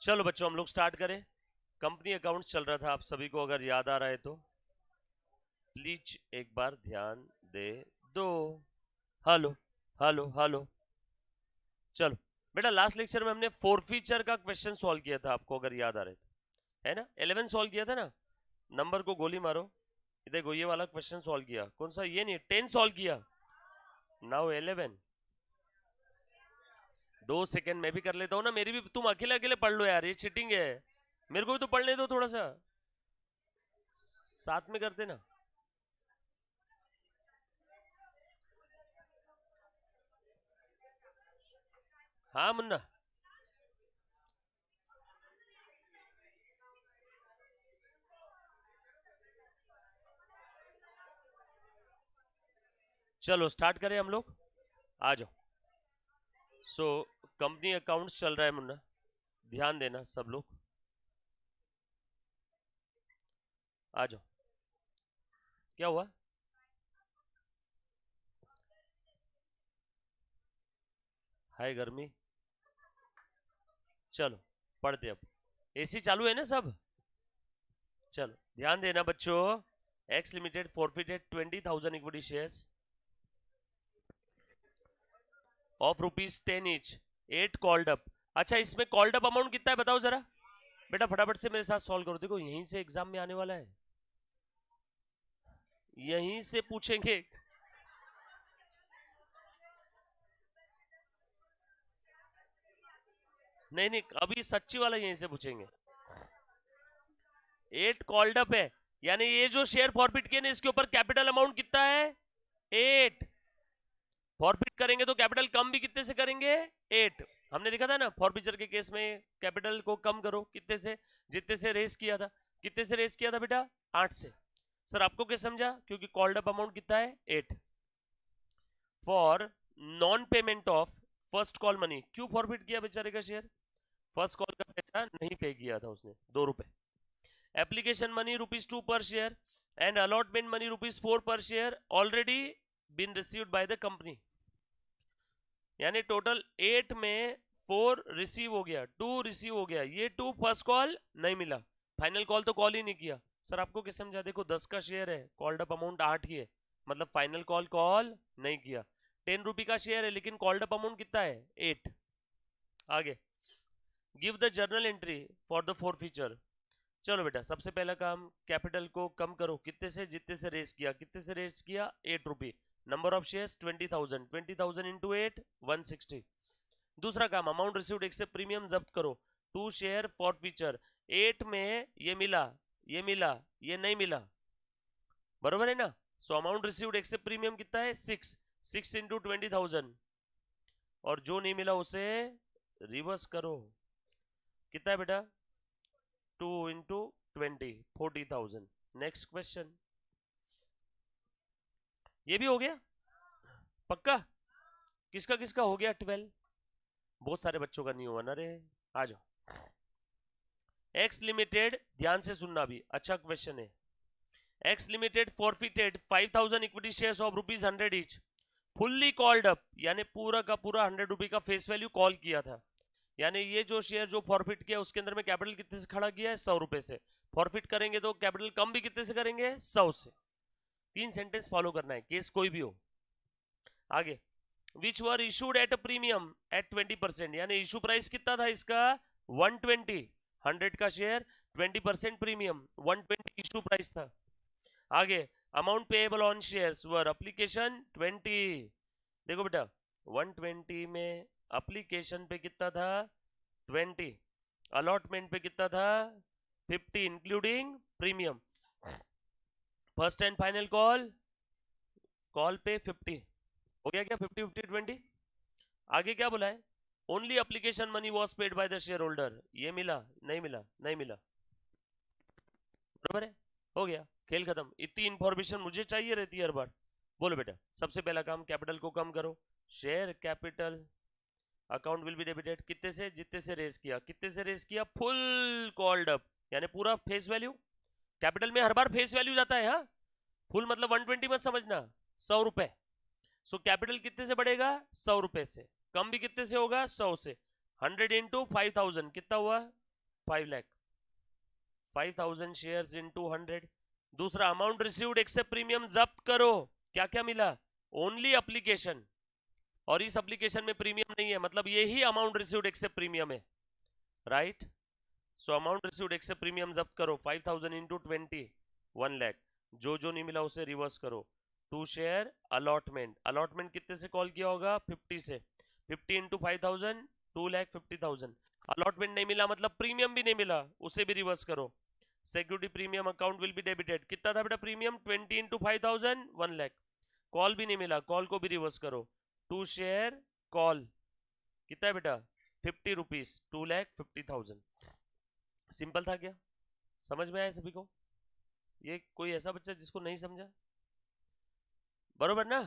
चलो बच्चों हम लोग स्टार्ट करें। कंपनी अकाउंट चल रहा था, आप सभी को अगर याद आ रहा है तो प्लीज एक बार ध्यान दे दो। Hello hello hello. चलो बेटा, लास्ट लेक्चर में हमने फोरफीचर का क्वेश्चन सॉल्व किया था, आपको अगर याद आ रहा है ना। 11 सॉल्व किया था ना। नंबर को गोली मारो, देखो ये वाला क्वेश्चन सॉल्व किया। कौन सा? ये नहीं, 10 सॉल्व किया। नाउ 11। 2 सेकंड में भी कर लेता हूँ ना, मेरी भी। तुम अकेले अकेले पढ़ लो यार, ये चीटिंग है। मेरे को भी तो पढ़ने दो थोड़ा सा, साथ में करते ना। हाँ मुन्ना। चलो स्टार्ट करें हम लोग, आ जाओ। सो कंपनी अकाउंट्स चल रहा है मुन्ना, ध्यान देना सब लोग, आ जाओ। क्या हुआ? हाय गर्मी। चलो पढ़ते अब। एसी चालू है ना सब? चलो ध्यान देना बच्चों। X limited forfeited 20,000 equity shares of ₹10 each, 8 called up. अच्छा, इसमें कॉल्ड अप अमाउंट कितना है बताओ जरा। बेटा फटाफट से मेरे साथ सॉल्व करो, देखो यहीं से एग्जाम में आने वाला है, यहीं से पूछेंगे। नहीं नहीं, अभी सच्ची वाला यहीं से पूछेंगे। 8 कॉल्ड अप है, यानी ये जो शेयर फॉरफिट किए ना, इसके ऊपर कैपिटल अमाउंट कितना है? 8। फॉरफिट करेंगे तो कैपिटल कम भी कितने से करेंगे? 8। हमने देखा था ना फॉरफिचर के केस में, कैपिटल को कम करो कितने से? जितने से रेस किया था। कितने से रेस किया था बेटा? 8 से। सर आपको क्या समझा? क्योंकि कॉल्ड अप अमाउंट कितना है? 8। For non payment of first call money, क्यों फॉरफिट किया बेचारे का शेयर? फर्स्ट कॉल का पैसा नहीं पे किया था उसने, ₹2। Application money ₹2 per share and allotment money ₹4 per share already been received by the company. यानी टोटल 8 में 4 रिसीव हो गया, 2 रिसीव हो गया, ये 2 फर्स्ट कॉल नहीं मिला, फाइनल कॉल तो कॉल ही नहीं किया। सर आपको क्या समझा? देखो 10 का शेयर है, कॉल्ड अप अमाउंट 8 ही है, मतलब फाइनल कॉल कॉल नहीं किया। 10 रुपी का शेयर है, लेकिन कॉल्ड अप अमाउंट कितना है? 8। आगे, give the journal entry for the forfeiture. चलो बेटा, सबसे पहला काम, कैपिटल को कम करो कितने से? जितने से रेस किया। कितने से रेस किया? 8 rupee. Number of shares 20,000, 20,000 into 8 160। दूसरा काम, अमाउंट रिसीव्ड, एक से प्रीमियम जब्त करो। 2 शेयर फॉर फीचर, 8 में ये मिला, ये मिला, ये नहीं मिला, बरोबर है ना। सो अमाउंट रिसीव्ड एक से प्रीमियम कितना है? 6। 6 इंटू 20,000, और जो नहीं मिला उसे रिवर्स करो। कितना है बेटा? 2 इंटू 20, 40,000। Next question. ये भी हो गया पक्का? किसका किसका हो गया 12? बहुत सारे बच्चों का नहीं हुआ ना रे। आ जाओ। एक्स लिमिटेड, ध्यान से सुनना भी, अच्छा क्वेश्चन है। X limited forfeited 5,000 equity shares of ₹100 each, fully called up, यानी पूरा का पूरा 100 रुपी का फेस वैल्यू कॉल किया था। यानी ये जो शेयर जो फॉरफिट किया उसके अंदर में कैपिटल कितने से खड़ा किया है? 100 रुपए से। फॉरफिट करेंगे तो कैपिटल कम भी कितने से करेंगे? 100 से। 3 सेंटेंस फॉलो करना है, केस कोई भी हो। आगे, which were issued at a premium at 20%, यानी इशू प्राइस कितना था इसका? 120। 100 का शेयर, 20% प्रीमियम, 120 इशू प्राइस था। आगे, amount payable on shares were application 20। देखो बेटा, 120 में एप्लीकेशन पे कितना था? 20। अलॉटमेंट पे कितना था? 50 including premium. First and final call, call पे 50 हो गया क्या? 50 50 20। आगे क्या बोला है? Only application money was paid by the share holder, ये मिला नहीं मिला? नहीं मिला, बराबर है, हो गया, खेल खत्म। इतनी इंफॉर्मेशन मुझे चाहिए रहती है हर बार। बोलो बेटा, सबसे पहला काम, कैपिटल को कम करो। Share capital account will be debited, कितने से? जितने से रेस किया। कितने से रेस किया? फुल कॉल्ड अप, यानी पूरा फेस वैल्यू। कैपिटल में हर बार फेस वैल्यू जाता है, हाँ। फुल मतलब 120 मत समझना, 100 रुपए। सो कैपिटल कितने से बढ़ेगा? 100 रुपए से। कम भी कितने से होगा? 100 से। 100 इंटू 5,000 कितना हुआ? 5 लाख, 5000 शेयर्स इनटू 100। दूसरा, अमाउंट रिसीव्ड एक्सेप्ट प्रीमियम जब्त करो। क्या क्या मिला? ओनली एप्लीकेशन, और इस एप्लीकेशन में प्रीमियम नहीं है, मतलब यही अमाउंट रिसीव्ड एक्सेप्ट प्रीमियम है, right. So amount received except premium जब्त करो, 5000 इंटू 20, 1 लाख। जो नहीं मिला उसे रिवर्स करो। टू शेयर अलॉटमेंट, अलॉटमेंट कितने से कॉल किया होगा? 50 से। 50 इंटू 5000, 2,50,000। अलॉटमेंट नहीं मिला मतलब प्रीमियम भी नहीं मिला, उसे भी रिवर्स करो। Security premium account will be debited. कितना था बेटा प्रीमियम? 20 इंटू 5000, 1 लाख। कॉल भी नहीं मिला, कॉल को भी रिवर्स करो। टू शेयर कॉल कितना है बेटा? 50 रुपीज, 2,50,000। सिंपल था क्या? समझ में आया सभी को? ये कोई ऐसा बच्चा जिसको नहीं समझा? बरोबर ना?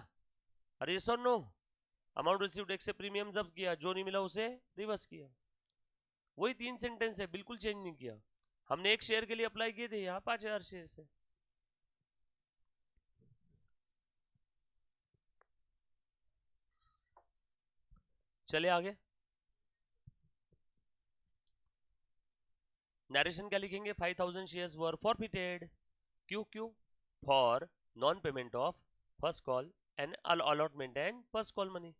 अरे यस और no? Amount received except premium जब किया, जो नहीं मिला उसे रिवर्स किया। वही 3 सेंटेंस है, बिल्कुल चेंज नहीं किया। हमने एक शेयर के लिए अप्लाई किए थे, यहाँ 5000 शेयर से। चले आगे। नरेशन क्या लिखेंगे? 5000 शेयर्स वर फॉरफिटेड। क्यों? For non payment of first call and allotment and first call money.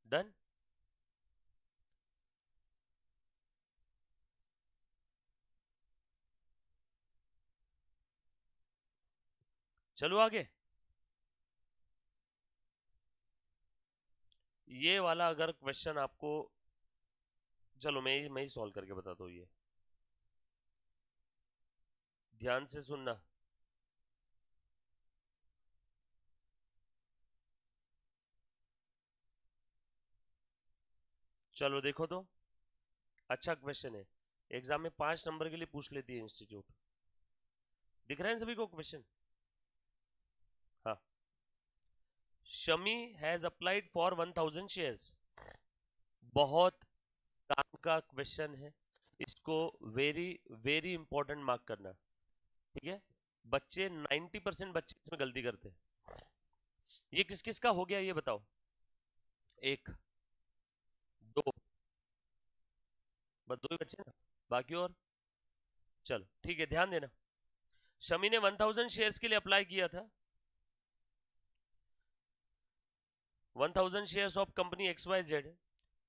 Done. चलो आगे। ये वाला अगर क्वेश्चन आपको, चलो मैं ही सॉल्व करके बताता हूँ। ये ध्यान से सुनना। चलो देखो तो, अच्छा क्वेश्चन है, एग्जाम में 5 नंबर के लिए पूछ लेती है इंस्टीट्यूट। दिख रहे हैं सभी को क्वेश्चन? हाँ। Shami has applied for 1000 shares. बहुत काम का क्वेश्चन है, इसको वेरी वेरी इंपॉर्टेंट मार्क करना, ठीक है। बच्चे 90% बच्चे इसमें गलती करते हैं। ये किस किस का हो गया ये बताओ? 1 2, बस 2 ही बच्चे ना, बाकी और? चलो ठीक है, ध्यान देना। शमी ने 1000 शेयर्स के लिए अप्लाई किया था। 1000 shares of company XYZ,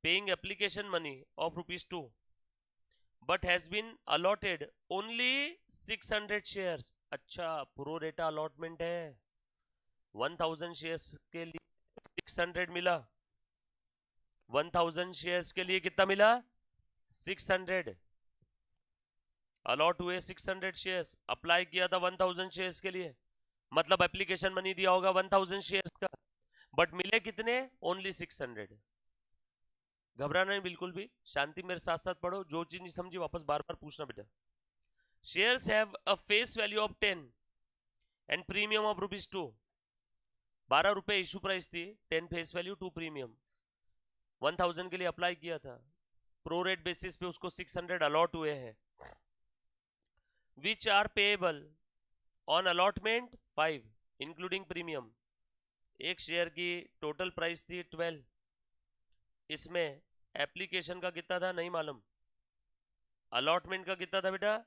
paying application money of ₹2, but has been allotted only 600 shares. अच्छा, प्रो रेटा अलॉटमेंट है। 1000 शेयर्स के लिए 600 मिला। 1000 शेयर्स के लिए कितना मिला? 600। अलॉट हुए 600 शेयर्स, अप्लाई किया था 1000 शेयर्स के लिए, मतलब एप्लीकेशन मनी दिया होगा 1000 शेयर्स का, बट मिले कितने? ओनली 600। घबराना नहीं बिल्कुल भी, शांति मेरे साथ साथ पढ़ो। जो चीज नहीं समझी वापस बार बार पूछना बेटा। Shares have a face value of 10 and premium of ₹2। 12 रुपए इशू प्राइस थी, 10 फेस वैल्यू, 2 प्रीमियम। 1000 के लिए अप्लाई किया था, प्रो रेट बेसिस पे उसको 600 अलॉट हुए हैं। Which are payable on allotment 5 including premium. एक शेयर की टोटल प्राइस थी 12, इसमें एप्लीकेशन का कितना था नहीं मालूम, अलॉटमेंट का कितना था बेटा?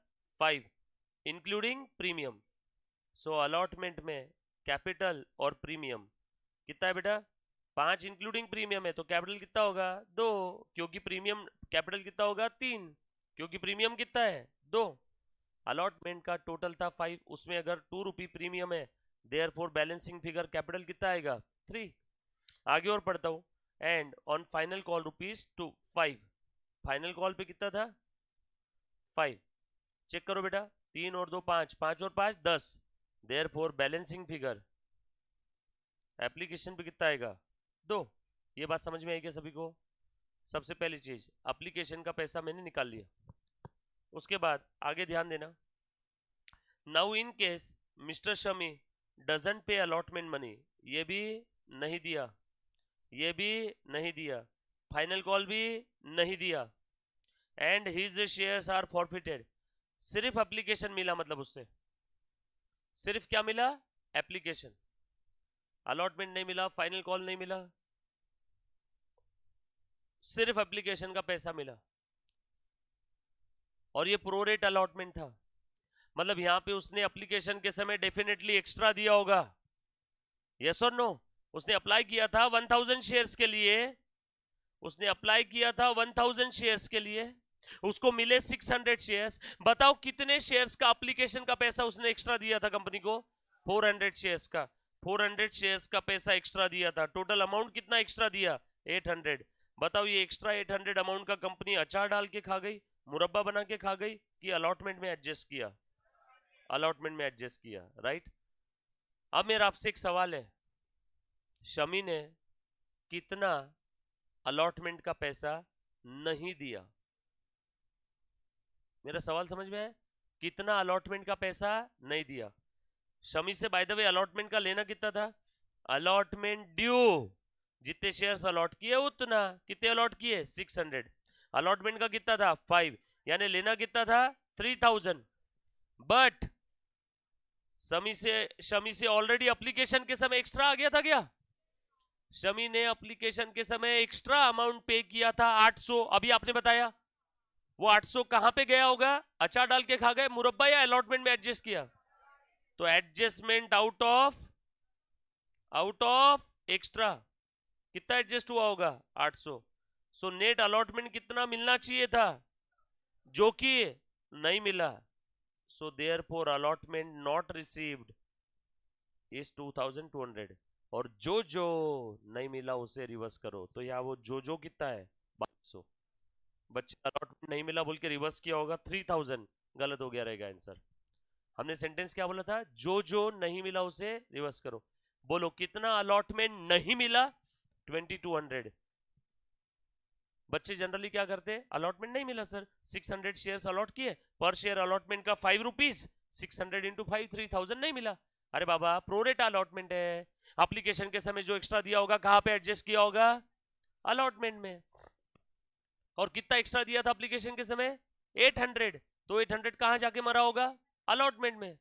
5 इंक्लूडिंग प्रीमियम। सो अलॉटमेंट में कैपिटल और प्रीमियम कितना है बेटा? 5 इंक्लूडिंग प्रीमियम है, तो कैपिटल कितना होगा? 2, क्योंकि प्रीमियम, कैपिटल कितना होगा? 3, क्योंकि प्रीमियम कितना है? 2। अलॉटमेंट का टोटल था 5, उसमें अगर ₹2 प्रीमियम है, देयरफॉर बैलेंसिंग फिगर कैपिटल कितना आएगा? 3। आगे और पढ़ता हूं। And on final call ₹2, 5। Final call पे कितना था? 5। चेक करो बेटा, 3 और 2 5, 5 और 5 10, देयरफॉर बैलेंसिंग फिगर एप्लीकेशन पे कितना आएगा? 2। ये बात समझ में आई क्या सभी को? सबसे पहली चीज, एप्लीकेशन का पैसा मैंने निकाल लिया। उसके बाद आगे ध्यान देना। Now in case mister Shami doesn't पे अलॉटमेंट मनी, ये भी नहीं दिया, ये भी नहीं दिया, फाइनल कॉल भी नहीं दिया, and his shares are forfeited. सिर्फ एप्लीकेशन मिला, मतलब उससे सिर्फ क्या मिला? एप्लीकेशन। अलॉटमेंट नहीं मिला, फाइनल कॉल नहीं मिला, सिर्फ एप्लीकेशन का पैसा मिला। और ये प्रोरेट अलॉटमेंट था, मतलब यहां पे उसने एप्लीकेशन के समय डेफिनेटली एक्स्ट्रा दिया होगा, यस और नो। उसने अप्लाई किया था 1000 शेयर्स के लिए, उसने अप्लाई किया था 1000 शेयर्स के लिए, उसको मिले 600 शेयर्स। बताओ कितने शेयर्स का एप्लीकेशन का पैसा उसने एक्स्ट्रा दिया था कंपनी को? 400 शेयर्स का। 400 शेयर्स का पैसा एक्स्ट्रा दिया था। टोटल अमाउंट कितना एक्स्ट्रा दिया? 800। बताओ ये एक्स्ट्रा 800 अमाउंट का कंपनी अचार डाल के खा गई, मुरब्बा बना के खा गई, कि अलॉटमेंट में एडजस्ट किया? अलॉटमेंट में एडजस्ट किया, राइट। अब मेरा आपसे एक सवाल है, शमी ने कितना अलॉटमेंट का पैसा नहीं दिया? मेरा सवाल समझ में है? कितना अलॉटमेंट का पैसा नहीं दिया? शमी से बाय द वे अलॉटमेंट का लेना कितना था? अलॉटमेंट ड्यू, जितने शेयर्स अलॉट किए उतना। कितने अलॉट किए? 600। अलॉटमेंट का कितना था? 5, यानी लेना कितना था? 3000। बट शमी से ऑलरेडी एप्लीकेशन के समय एक्स्ट्रा आ गया था क्या? शमी ने एप्लीकेशन के समय एक्स्ट्रा अमाउंट पे किया था 800। अभी आपने बताया वो 800 कहां पे गया होगा? अचार डाल के खा गए, मुरब्बा या अलॉटमेंट में एडजस्ट किया? तो एडजस्टमेंट आउट ऑफ एक्स्ट्रा कितना एडजस्ट हुआ होगा? 800। सो नेट अलॉटमेंट कितना मिलना चाहिए था, जो कि नहीं मिला। So therefore allotment not received is 2200। और जो नहीं मिला उसे रिवर्स करो, तो यहाँ वो जो कितना है? 1200। बच्चे अलॉटमेंट नहीं मिला बोल के रिवर्स किया होगा 3000, गलत हो गया रहेगा आंसर। हमने सेंटेंस क्या बोला था? जो नहीं मिला उसे रिवर्स करो। बोलो कितना अलॉटमेंट नहीं मिला? 2200। बच्चे जनरली क्या करते? अलॉटमेंट नहीं मिला सर, 600 शेयर्स अलॉट किए, पर शेयर अलॉटमेंट का 5 रुपीज, 600 इंटू 5, 3000 नहीं मिला। अरे बाबा प्रोरेट अलॉटमेंट है, एप्लीकेशन के समय जो एक्स्ट्रा दिया होगा कहां पे एडजस्ट किया होगा? अलॉटमेंट में। और कितना एक्स्ट्रा दिया था एप्लीकेशन के समय? 800। तो 800 कहां जाके मरा होगा? अलॉटमेंट में।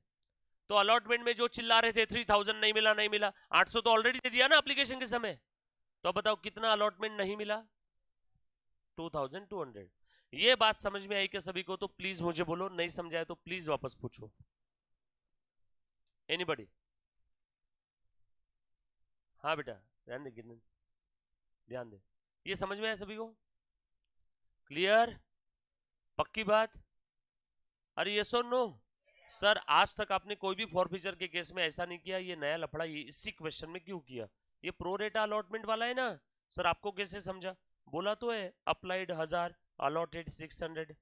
तो अलॉटमेंट में जो चिल्ला रहे थे 3000 नहीं मिला नहीं मिला, 800 तो ऑलरेडी दे दिया ना एप्लीकेशन के समय। तो अब बताओ कितना अलॉटमेंट नहीं मिला? 2200। ये बात समझ में आई क्या सभी को? तो प्लीज मुझे बोलो, नहीं समझाए तो प्लीज वापस पूछो। एनीबॉडी? हाँ बेटा, ध्यान दे, ध्यान दे। ये समझ में आया सभी को? क्लियर? पक्की बात? अरे यस और नो? सर आज तक आपने कोई भी फॉरफीचर के केस में ऐसा नहीं किया, ये नया लफड़ा ये इसी क्वेश्चन में क्यों किया? ये प्रो रेटा अलॉटमेंट वाला है ना सर, आपको कैसे समझा? बोला तो है अप्लाइड 1000, अलॉटेड 600।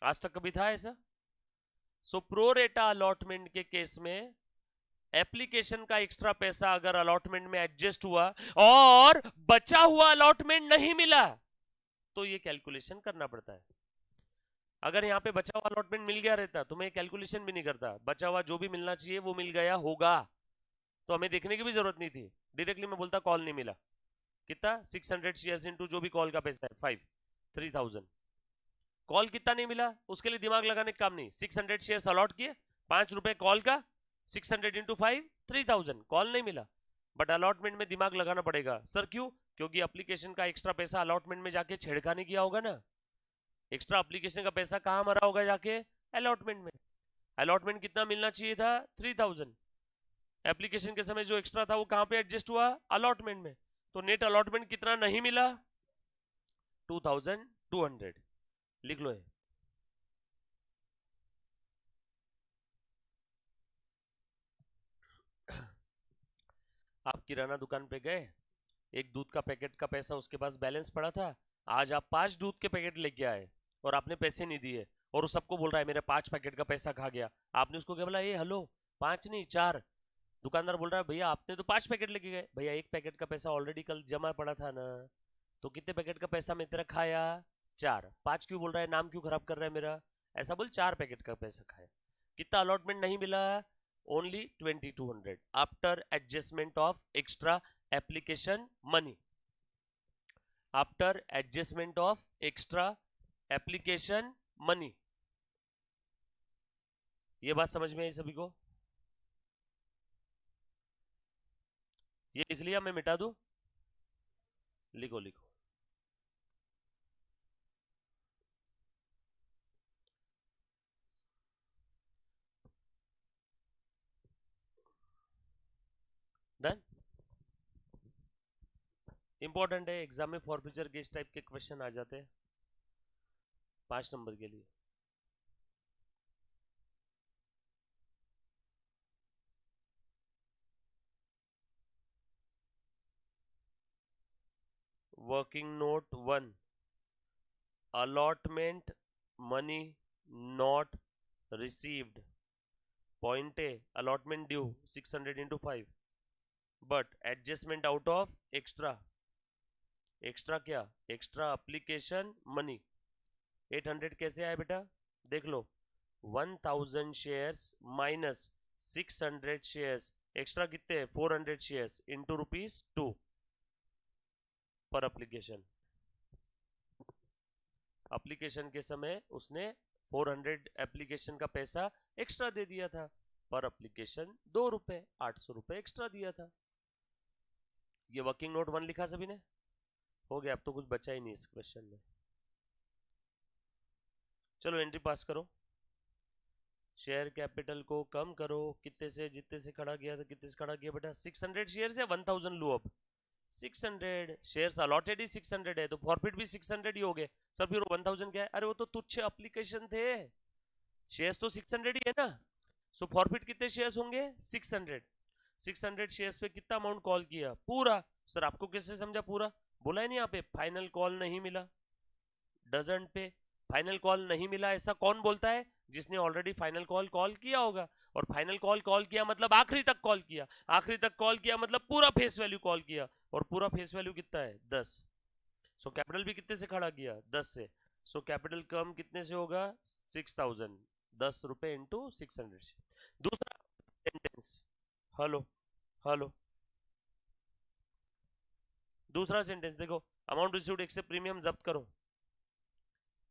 आज तक कभी था ऐसा? सो प्रो रेटा अलॉटमेंट के केस में एप्लीकेशन का एक्स्ट्रा पैसा अगर अलॉटमेंट में एडजस्ट हुआ और बचा हुआ अलॉटमेंट नहीं मिला, तो ये कैलकुलेशन करना पड़ता है। अगर यहाँ पे बचा हुआ अलॉटमेंट मिल गया रहता तो मैं कैलकुलेशन भी नहीं करता, बचा हुआ जो भी मिलना चाहिए वो मिल गया होगा, तो हमें देखने की भी जरूरत नहीं थी। डायरेक्टली मैं बोलता कॉल नहीं मिला, कितना? 600 शेयर्स इनटू जो भी कॉल का पैसा है 5, 3000। कॉल कितना नहीं मिला उसके लिए दिमाग लगाने का काम नहीं। 600 शेयर्स अलॉट किए, 5 रुपए कॉल का, 600 इंटू 5, 3000। कॉल नहीं मिला, बट अलॉटमेंट में दिमाग लगाना पड़ेगा। सर क्यों? क्योंकि एप्लीकेशन का एक्स्ट्रा पैसा अलॉटमेंट में जाके छेड़खानी किया होगा ना। एक्स्ट्रा एप्लीकेशन का पैसा कहां मरा होगा? जाके अलॉटमेंट में। अलॉटमेंट कितना मिलना चाहिए था? 3000। एप्लीकेशन के समय जो एक्स्ट्रा था वो कहां पे एडजस्ट हुआ? अलॉटमेंट में। तो नेट अलॉटमेंट कितना नहीं मिला? 2200। लिख लो है। आप किराना दुकान पे गए, एक दूध का पैकेट का पैसा उसके पास बैलेंस पड़ा था, आज आप 5 दूध के पैकेट लेके आए और आपने पैसे नहीं दिए, और वो सबको बोल रहा है मेरे 5 पैकेट का पैसा खा गया। आपने उसको क्या बोला? ये हेलो, 5 नहीं 4। दुकानदार बोल रहा है भैया आपने तो 5 पैकेट लेके गए। भैया एक पैकेट का पैसा ऑलरेडी कल जमा पड़ा था ना, तो कितने पैकेट का पैसा मैं तेरा खाया? 4। 5 क्यों बोल रहा है? नाम क्यों खराब कर रहा है मेरा? ऐसा बोल, 4 पैकेट का पैसा खाया। कितना अलॉटमेंट नहीं मिला? Only 2200 after adjustment of extra application money. After adjustment of extra application money. ये बात समझ में आई सभी को? ये लिख लिया, मैं मिटा दूं? लिखो लिखो। डन। इंपॉर्टेंट है, एग्जाम में फॉरफीचर के इस टाइप के क्वेश्चन आ जाते हैं 5 नंबर के लिए। Working note 1, allotment money not received. Point A, allotment due 600 into 5, but adjustment out of extra. Extra क्या? Extra application money. 800 कैसे आया बेटा? देख लो, 1000 शेयर्स माइनस 600 शेयर्स, एक्स्ट्रा कितने? 400 शेयर्स इंटू ₹2 पर एप्लीकेशन। एप्लीकेशन के समय उसने 400 एप्लीकेशन का पैसा एक्स्ट्रा दे दिया था, पर एप्लीकेशन ₹2, 800 रुपए एक्स्ट्रा दिया था। ये वर्किंग नोट 1 लिखा सभी ने? हो गया, अब तो कुछ बचा ही नहीं इस क्वेश्चन में। चलो एंट्री पास करो। शेयर कैपिटल को कम करो, कितने से? जितने से खड़ा किया था, कितने से खड़ा किया बेटा? 600 शेयर्स या 1000 लो अब? 600 शेयर्स, अलॉटेड ही 600 है, तो फॉरफिट भी 600 ही हो गए सर। फिर 1000 क्या है? अरे वो तो तुच्छ एप्लीकेशन थे, शेयर्स तो 600 ही है ना। सो फॉरफिट कितने शेयर्स होंगे? 600। 600 शेयर्स पे कितना अमाउंट कॉल किया? पूरा। सर आपको कैसे समझा पूरा? बोला है नहीं यहाँ पे, फाइनल कॉल नहीं मिला। डजंट पे फाइनल कॉल नहीं मिला ऐसा कौन बोलता है? जिसने ऑलरेडी फाइनल कॉल कॉल किया होगा। और फाइनल कॉल कॉल किया मतलब आखिरी तक कॉल किया, आखिरी तक कॉल किया मतलब पूरा फेस वैल्यू कॉल किया। और पूरा फेस वैल्यू कितना है? 10। सो कैपिटल भी कितने से खड़ा किया? 10 से। सो कैपिटल कम कितने से होगा? 6000। 10 रुपए इंटू 600। दूसरा सेंटेंस। Hello hello. दूसरा सेंटेंस देखो, अमाउंट रिसीव्ड एक्सेप्ट प्रीमियम जब्त करो।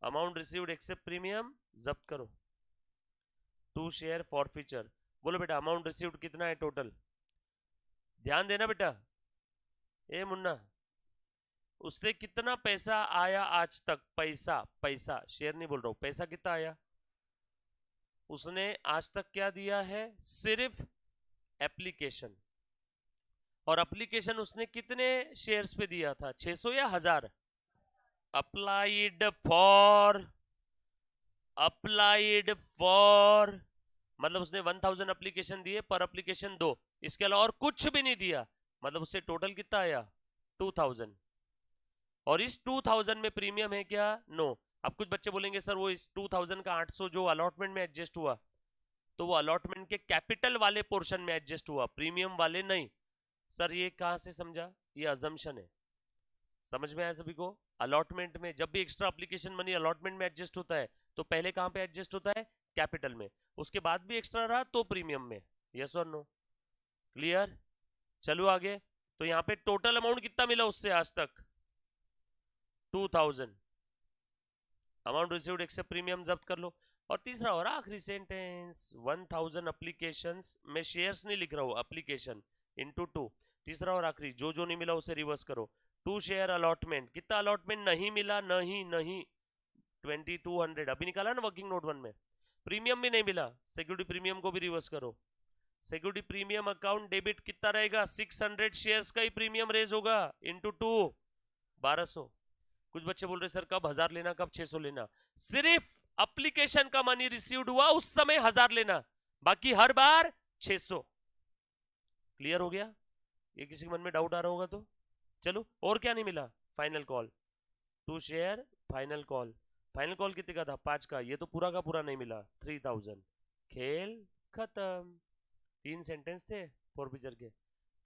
अमाउंट रिसीव्ड एक्सेप्ट प्रीमियम जब्त करो। 2 शेयर फॉरफीचर। बोलो बेटा अमाउंट रिसीव्ड कितना है टोटल? ध्यान देना बेटा। ए मुन्ना, उससे कितना पैसा आया आज तक? पैसा, पैसा, शेयर नहीं बोल रहा हूं, पैसा कितना आया? उसने आज तक क्या दिया है? सिर्फ एप्लीकेशन। और एप्लीकेशन उसने कितने शेयर्स पे दिया था? 600 या 1000? अप्लाइड फॉर, अप्लाइड फॉर मतलब उसने 1000 एप्लीकेशन दिए, पर एप्लीकेशन 2, इसके अलावा और कुछ भी नहीं दिया। मतलब उससे टोटल कितना आया? 2000। और इस 2000 में प्रीमियम है क्या? नो। अब कुछ बच्चे बोलेंगे सर वो इस 2000 का 800 जो अलॉटमेंट में एडजस्ट हुआ, तो वो अलॉटमेंट के कैपिटल वाले पोर्शन में एडजस्ट हुआ, प्रीमियम वाले नहीं। सर ये कहां से समझा? ये अजम्पशन है। समझ में आया सभी को? अलॉटमेंट में जब भी एक्स्ट्रा एप्लीकेशन मनी अलॉटमेंट में एडजस्ट होता है, तो पहले कहां पे एडजस्ट होता है? कैपिटल में। उसके बाद भी एक्स्ट्रा रहा तो प्रीमियम में। यस और नो? क्लियर? चलो आगे। तो यहां पे टोटल अमाउंट कितना मिला उससे आज तक? 2000। अमाउंट रिसीव्ड एक्सेप्ट प्रीमियम जब्त कर लो। और तीसरा और आखिरी सेंटेंस, 1000 एप्लीकेशंस में शेयर्स नहीं लिख रहा हूं, एप्लीकेशन इंटू 2। तीसरा और आखिरी, जो जो नहीं मिला उसे रिवर्स करो। 2 शेयर अलॉटमेंट, कितना अलॉटमेंट नहीं मिला? नहीं नहीं, 2200 अभी निकाला ना वर्किंग नोट 1 में। प्रीमियम भी नहीं मिला, सिक्योरिटी प्रीमियम को भी रिवर्स करो। सिक्योरिटी प्रीमियम अकाउंट डेबिट कितना रहेगा? 600 शेयर्स का ही प्रीमियम रेज होगा इंटू 2, 1200। कुछ बच्चे बोल रहे सर कब 1000 लेना, कब 600 लेना? सिर्फ एप्लीकेशन का मनी रिसीव्ड हुआ उस समय 1000 लेना, बाकी हर बार 600। क्लियर हो गया? ये किसी के मन में डाउट आ रहा होगा तो चलो। और क्या नहीं मिला? Final call, 2 share final call. Final call कितने का था? 5 का, ये तो पूरा का पूरा नहीं मिला, 3000। खेल खत्म। 3 सेंटेंस थे फॉरफीचर के।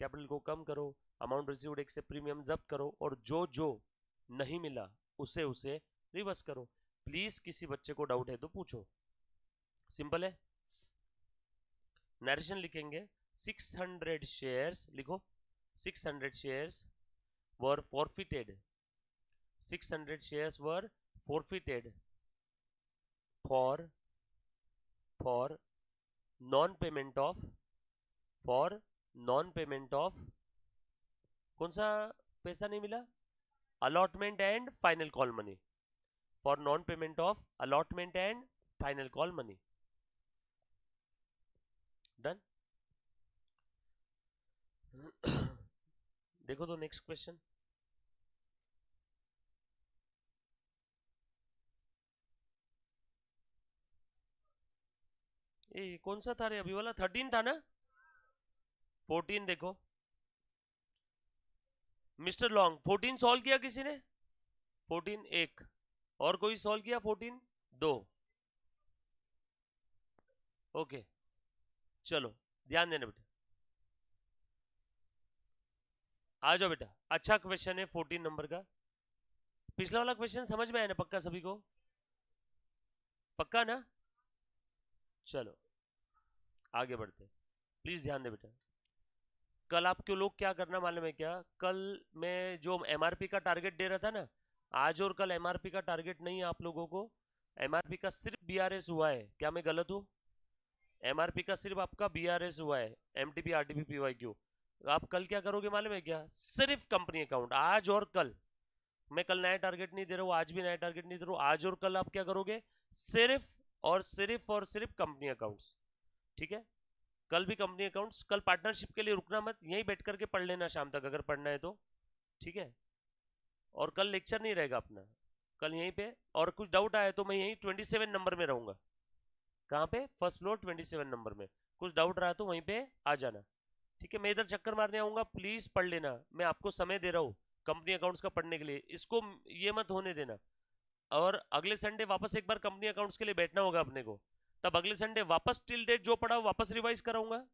कैपिटल को कम करो, अमाउंट रिसीव्ड एक से प्रीमियम जब्त करो, और जो जो नहीं मिला उसे उसे रिवर्स करो। प्लीज किसी बच्चे को डाउट है तो पूछो। सिंपल है। नरेशन लिखेंगे, 600 शेयर्स लिखो। 600 shares were forfeited. 600 shares were forfeited for non payment of, for non payment of कौन सा पैसा नहीं मिला? Allotment and final call money, for non payment of allotment and final call money. Done. देखो तो next question. ये कौन सा था रे? अभी वाला 13 था ना? 14 देखो। मिस्टर लॉन्ग 14 सॉल्व किया किसी ने? 14 एक। और कोई सॉल्व किया? 14 दो। ओके चलो ध्यान देना बेटा, आ जाओ बेटा। अच्छा क्वेश्चन है 14 नंबर का। पिछला वाला क्वेश्चन समझ में आया ना पक्का सभी को? पक्का ना? चलो आगे बढ़ते, प्लीज ध्यान दे बेटा। कल आपके लोग क्या करना मालूम है क्या? कल मैं जो एमआरपी का टारगेट दे रहा था ना, आज और कल एमआरपी का टारगेट नहीं है आप लोगों को। एमआरपी का सिर्फ बीआरएस हुआ है। क्या मैं गलत हूँ? एमआरपी का सिर्फ आपका बीआरएस हुआ है, एमटीपी आरटीपी पीवाईक्यू। आप कल क्या करोगे मालूम है क्या? सिर्फ कंपनी अकाउंट, आज और कल। मैं कल नया टारगेट नहीं दे रहा हूँ, आज भी नया टारगेट नहीं दे रहा हूँ। आज और कल आप क्या करोगे? सिर्फ और सिर्फ और सिर्फ कंपनी अकाउंट्स। ठीक है? कल भी कंपनी अकाउंट्स। कल पार्टनरशिप के लिए रुकना मत, यहीं बैठ करके पढ़ लेना शाम तक अगर पढ़ना है तो। ठीक है? और कल लेक्चर नहीं रहेगा अपना, कल यहीं पे। और कुछ डाउट आया तो मैं यहीं 27 नंबर में रहूंगा। कहाँ पे? फर्स्ट फ्लोर 27 नंबर में। कुछ डाउट रहा तो वहीं पे आ जाना। ठीक है? मैं इधर चक्कर मारने आऊंगा, प्लीज पढ़ लेना। मैं आपको समय दे रहा हूँ कंपनी अकाउंट्स का पढ़ने के लिए, इसको ये मत होने देना। और अगले संडे वापस एक बार कंपनी अकाउंट्स के लिए बैठना होगा अपने को। तब अगले संडे वापस टिल डेट जो पढ़ा वापस रिवाइज कराऊंगा,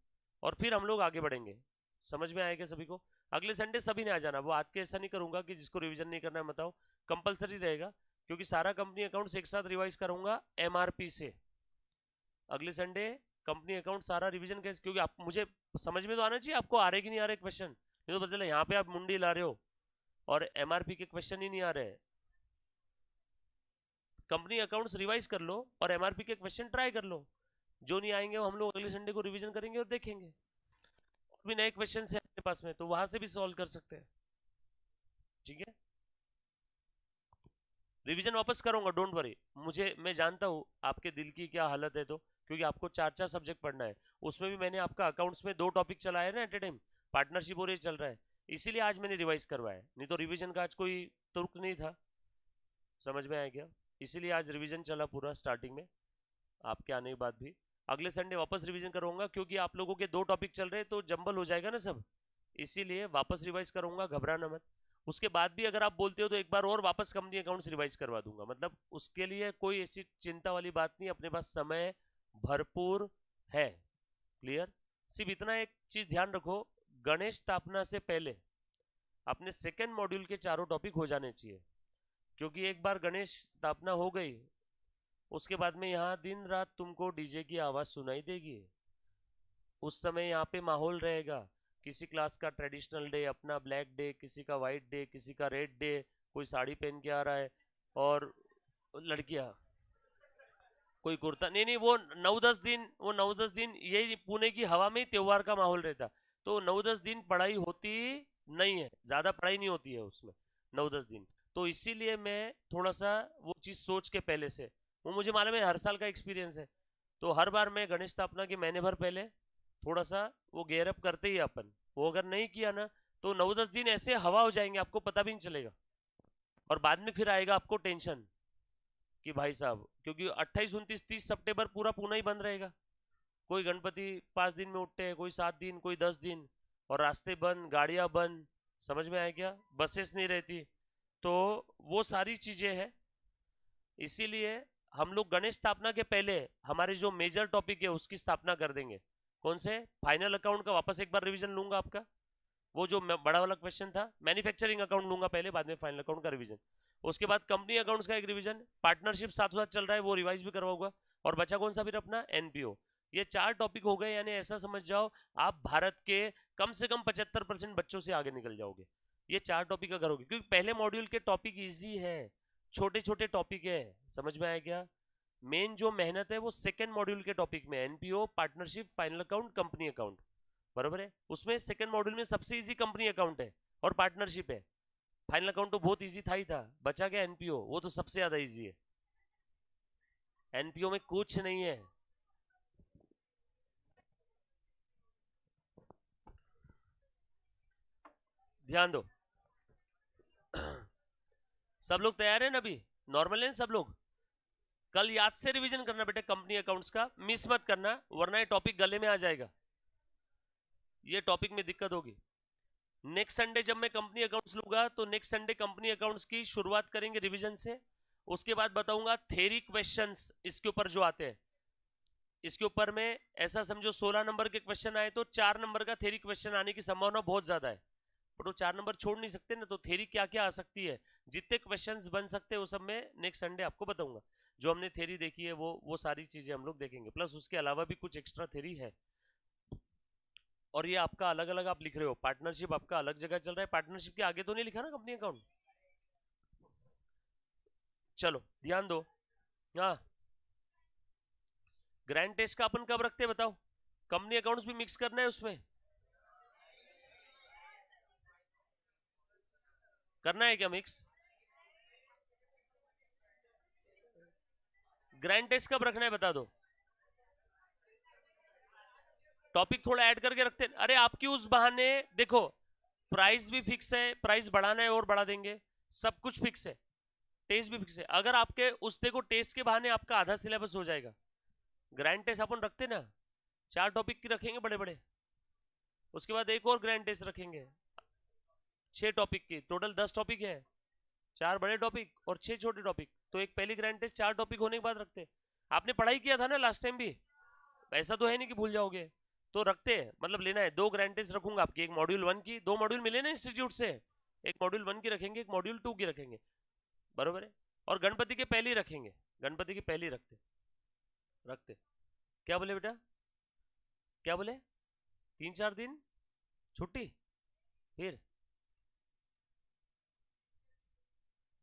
और फिर हम लोग आगे बढ़ेंगे। समझ में आएगा सभी को? अगले संडे सभी ने आ जाना। वो आज के ऐसा नहीं करूंगा कि जिसको रिवीजन नहीं करना है बताओ, कंपलसरी रहेगा। क्योंकि सारा कंपनी अकाउंट्स एक साथ रिवाइज करूंगा एमआरपी से। अगले संडे कंपनी अकाउंट सारा रिवीजन कैसे, क्योंकि आप मुझे समझ में तो आना चाहिए आपको, आ रहे कि नहीं आ रहे क्वेश्चन। नहीं तो बदले यहाँ पे आप मुंडी ला रहे हो और एमआरपी के क्वेश्चन ही नहीं आ रहे। कंपनी अकाउंट्स रिवाइज कर लो और एमआरपी के क्वेश्चन ट्राई कर लो। जो नहीं आएंगे वो हम लोग अगले संडे को रिवीजन करेंगे और देखेंगे। और भी नए क्वेश्चन है अपने पास में तो वहां से भी सॉल्व कर सकते हैं। ठीक है? रिवीजन वापस करूंगा, डोंट वरी। मैं जानता हूँ आपके दिल की क्या हालत है, तो क्योंकि आपको 4 4 सब्जेक्ट पढ़ना है। उसमें भी मैंने आपका अकाउंट्स में 2 टॉपिक चलाया ना एट ए टाइम, पार्टनरशिप और ये चल रहा है। इसीलिए आज मैंने रिवाइज करवाया, नहीं तो रिवीजन का आज कोई तुर्क नहीं था। समझ में आया क्या? इसीलिए आज रिवीजन चला पूरा स्टार्टिंग में, आपके आने के बाद भी। अगले संडे वापस रिवीजन करूंगा, क्योंकि आप लोगों के 2 टॉपिक चल रहे हैं तो जंबल हो जाएगा ना सब। इसीलिए वापस रिवाइज करूंगा, घबराना मत। उसके बाद भी अगर आप बोलते हो तो एक बार और वापस कंपनी अकाउंट्स रिवाइज करवा दूंगा। मतलब उसके लिए कोई ऐसी चिंता वाली बात नहीं, अपने पास समय भरपूर है। क्लियर? सिर्फ इतना एक चीज ध्यान रखो, गणेश स्थापना से पहले अपने सेकेंड मॉड्यूल के 4 टॉपिक हो जाने चाहिए। क्योंकि एक बार गणेश स्थापना हो गई, उसके बाद में यहाँ दिन रात तुमको डीजे की आवाज सुनाई देगी। उस समय यहाँ पे माहौल रहेगा, किसी क्लास का ट्रेडिशनल डे, अपना ब्लैक डे, किसी का वाइट डे, किसी का रेड डे, कोई साड़ी पहन के आ रहा है। और लड़कियां कोई कुर्ता, नहीं नहीं, वो 9 10 दिन यही पुणे की हवा में ही त्योहार का माहौल रहता। तो 9 10 दिन पढ़ाई होती नहीं है, ज्यादा पढ़ाई नहीं होती है उसमें 9 10 दिन। तो इसीलिए मैं थोड़ा सा वो चीज सोच के पहले से, वो मुझे मालूम है, हर साल का एक्सपीरियंस है। तो हर बार मैं गणेश स्थापना के महीने भर पहले थोड़ा सा वो गेयर अप करते ही अपन। वो अगर नहीं किया ना तो 9 10 दिन ऐसे हवा हो जाएंगे, आपको पता भी नहीं चलेगा। और बाद में फिर आएगा आपको टेंशन कि भाई साहब, क्योंकि 28 29 30 सितंबर पूरा पूना ही बंद रहेगा। कोई गणपति 5 दिन में उठते हैं, कोई 7 दिन, कोई 10 दिन, और रास्ते बंद, गाड़ियां बंद। समझ में आया क्या? बसेस नहीं रहती। तो वो सारी चीजें हैं। इसीलिए हम लोग गणेश स्थापना के पहले हमारे जो मेजर टॉपिक है उसकी स्थापना कर देंगे। कौन से? फाइनल अकाउंट का वापस एक बार रिवीजन लूंगा आपका। वो जो बड़ा वाला क्वेश्चन था, मैन्युफैक्चरिंग अकाउंट लूंगा पहले, बाद में फाइनल अकाउंट का रिवीजन। उसके बाद कंपनी अकाउंट्स का एक रिवीजन, पार्टनरशिप साथ साथ चल रहा है वो रिवाइज भी करवाऊंगा। और बचा कौन सा फिर अपना? एनपीओ। ये 4 टॉपिक हो गए, यानी ऐसा समझ जाओ आप भारत के कम से कम 75% बच्चों से आगे निकल जाओगे ये 4 टॉपिक अगर होगी। क्योंकि पहले मॉड्यूल के टॉपिक इजी है, छोटे छोटे टॉपिक है। समझ में आया क्या? मेन जो मेहनत है वो सेकेंड मॉड्यूल के टॉपिक में, NPO, partnership, final account, company account. बराबर है? उसमें सेकंड मॉड्यूल में सबसे इजी कंपनी अकाउंट है। और पार्टनरशिप है। फाइनल अकाउंट तो बहुत इजी था ही था, बचा क्या एनपीओ, वो तो सबसे ज्यादा इजी है। एनपीओ में कुछ नहीं है। ध्यान दो। सब लोग तैयार हैं ना अभी? नॉर्मल हैं सब लोग? कल याद से रिवीजन करना बेटे कंपनी अकाउंट्स का, मिस मत करना, वरना ये टॉपिक गले में आ जाएगा, ये टॉपिक में दिक्कत होगी। नेक्स्ट संडे जब मैं कंपनी अकाउंट्स लूंगा तो नेक्स्ट संडे कंपनी अकाउंट्स की शुरुआत करेंगे रिवीजन से। उसके बाद बताऊंगा थ्योरी क्वेश्चंस इसके ऊपर जो आते हैं। इसके ऊपर में ऐसा समझो 16 नंबर के क्वेश्चन आए तो 4 नंबर का थ्योरी क्वेश्चन आने की संभावना बहुत ज्यादा है, पर वो 4 नंबर छोड़ नहीं सकते ना, तो थ्योरी क्या क्या आ सकती है, जितने क्वेश्चंस बन सकते हैं वो सब मैं नेक्स्ट संडे आपको बताऊंगा। जो हमने थ्योरी देखी है वो सारी चीजें हम लोग देखेंगे, प्लस उसके अलावा भी कुछ एक्स्ट्रा थ्योरी है। और ये आपका अलग अलग आप लिख रहे हो, पार्टनरशिप आपका अलग जगह चल रहा है, पार्टनरशिप के आगे तो नहीं लिखा ना कंपनी अकाउंट। चलो ध्यान दो। हाँ, ग्रैंड टेस्ट का अपन कब रखते हैं बताओ? कंपनी अकाउंट्स भी मिक्स करना है उसमें, करना है क्या मिक्स? ग्रैंड टेस्ट कब रखना है बता दो, टॉपिक थोड़ा ऐड करके रखते हैं। अरे आपकी उस बहाने देखो, प्राइस भी फिक्स है, प्राइस बढ़ाना है और बढ़ा देंगे, सब कुछ फिक्स है, टेस्ट भी फिक्स है। अगर आपके उस देखो टेस्ट के बहाने आपका आधा सिलेबस हो जाएगा। ग्रैंड टेस्ट अपन रखते ना, 4 टॉपिक की रखेंगे बड़े बड़े, उसके बाद एक और ग्रैंड टेस्ट रखेंगे 6 टॉपिक की, टोटल 10 टॉपिक है, 4 बड़े टॉपिक और 6 छोटे टॉपिक, तो एक पहली ग्रैंड टेस्ट 4 टॉपिक होने के बाद रखते। आपने पढ़ाई किया था ना लास्ट टाइम भी, ऐसा तो है नहीं कि भूल जाओगे, तो रखते हैं, मतलब लेना है। 2 ग्रैंड टेस्ट रखूंगा आपकी, एक मॉड्यूल 1 की, 2 मॉड्यूल मिले ना इंस्टीट्यूट से, एक मॉड्यूल 1 की रखेंगे, एक मॉड्यूल 2 की रखेंगे, बरोबर है। और गणपति के पहले ही रखेंगे, गणपति की पहले ही रखते रखते। क्या बोले बेटा, क्या बोले? 3-4 दिन छुट्टी, फिर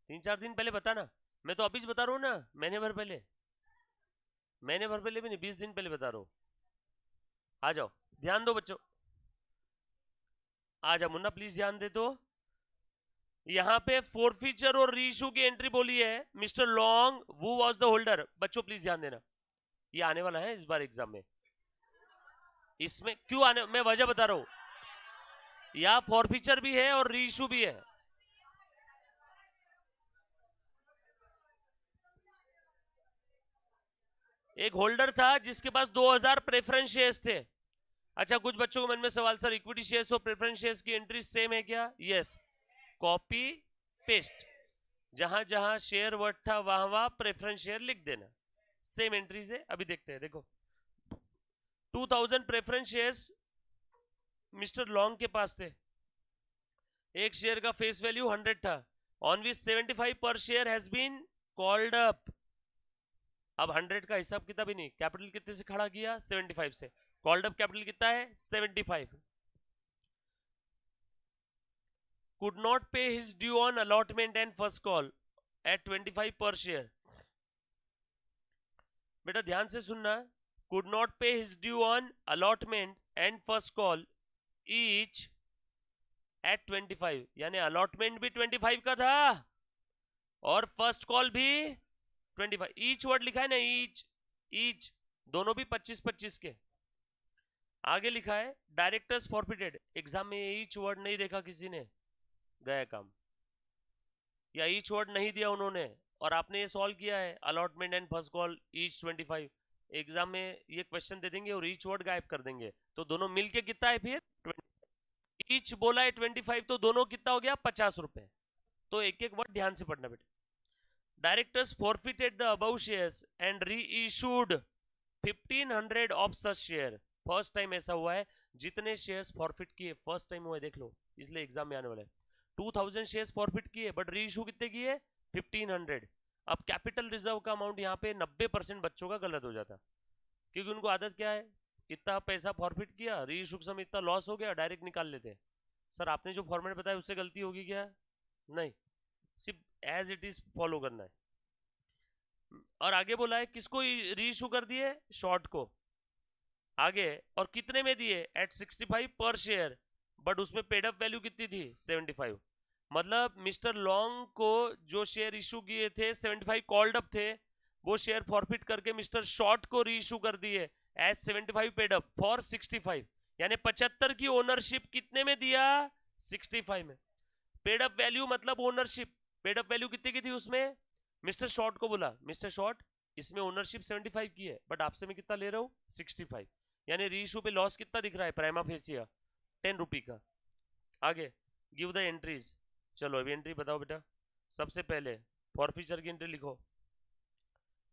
3-4 दिन पहले बताना, मैं तो अभी बता रहा हूँ ना, महीने भर पहले, महीने भर पहले भी नहीं, 20 दिन पहले बता रहा हूँ। आ जाओ, ध्यान दो बच्चों, आ जाओ मुन्ना प्लीज ध्यान दे। तो यहाँ पे फोरफीचर और रीइशू की एंट्री बोली है, मिस्टर लॉन्ग वो वॉज द होल्डर। बच्चों प्लीज ध्यान देना, ये आने वाला है इस बार एग्जाम में। इसमें क्यों आने, मैं वजह बता रहा हूं, यहाँ फोरफीचर भी है और रीइशू भी है। एक होल्डर था जिसके पास 2000 प्रेफरेंस शेयर्स थे। अच्छा, कुछ बच्चों के मन में सवाल, सर इक्विटी शेयर्स और प्रेफरेंस शेयर्स की एंट्री सेम है क्या? यस, कॉपी पेस्ट, जहां जहां शेयर वर्ड था वहां वहां प्रेफरेंस शेयर लिख देना, सेम एंट्रीज है। अभी देखते हैं, देखो 2000 प्रेफरेंस शेयर्स मिस्टर लॉन्ग के पास थे, एक शेयर का फेस वैल्यू 100 था, on which 75 per share has been called up. अब 100 का हिसाब किताब ही नहीं, कैपिटल कितने से खड़ा किया? 75 से, कॉल्ड अप कैपिटल कितना है? 75। could not pay his due on allotment and first call at 25 per share। बेटा ध्यान से सुनना, could not pay his due on allotment and first call each at 25, यानी allotment भी 25 का था और फर्स्ट कॉल भी 25। ईच वर्ड लिखा है ना, ईच ईच, दोनों भी 25-25 के। आगे लिखा है डायरेक्टर्स फॉरफिटेड, एग्जाम में ईच वर्ड नहीं देखा किसी ने, गया काम, या ईच वर्ड नहीं दिया उन्होंने और आपने ये सॉल्व किया है allotment and first call each 25, exam में ये क्वेश्चन दे देंगे और ईच वर्ड गायब कर देंगे, तो दोनों मिलके कितना है फिर 20। ईच बोला है 25, तो दोनों कितना हो गया? 50 रुपए। तो एक एक वर्ड ध्यान से पढ़ना बेटा। Directors forfeited the above shares and reissued 1500 of such share. First time ऐसा हुआ है, जितने शेयर्स फॉरफिट किए फर्स्ट टाइम हुआ है, देख लो, इसलिए एग्जाम में आने वाला है। 2000 शेयर्स फॉरफिट किए बट री इशू कितने किए? 1500। अब कैपिटल रिजर्व का अमाउंट यहाँ पे 90% बच्चों का गलत हो जाता, क्योंकि उनको आदत क्या है, इतना पैसा फॉरफिट किया, री इशू के समय इतना लॉस हो गया, डायरेक्ट निकाल लेते हैं। सर आपने जो फॉर्मेट बताया उससे गलती होगी क्या? नहीं, सिर्फ एज इट इज फॉलो करना है। और आगे बोला है किसको री इशू कर दिए? शॉर्ट को। आगे और कितने में दिए? एट 65 पर शेयर बट उसमें पेड अप वैल्यू कितनी थी 75। मतलब मिस्टर लॉन्ग को जो शेयर इशू किए थे 75 कॉल्ड अप थे, वो शेयर फॉरफिट करके मिस्टर शॉर्ट को री इशू कर दिए एज 75 पेड अप फॉर 65, यानी 75 की ओनरशिप कितने में दिया 65 में। पेड अप वैल्यू मतलब ओनरशिप, पेड अप वैल्यू कितने की थी उसमें, मिस्टर शॉर्ट को बोला मिस्टर शॉर्ट इसमें ओनरशिप 75 की है बट आपसे मैं कितना ले रहा हूँ 65, यानी री इशू पे लॉस कितना दिख रहा है प्राइमा फेसिया 10 रुपी का। आगे गिव द एंट्रीज, चलो अभी एंट्री बताओ बेटा। सबसे पहले फॉरफीचर की एंट्री लिखो,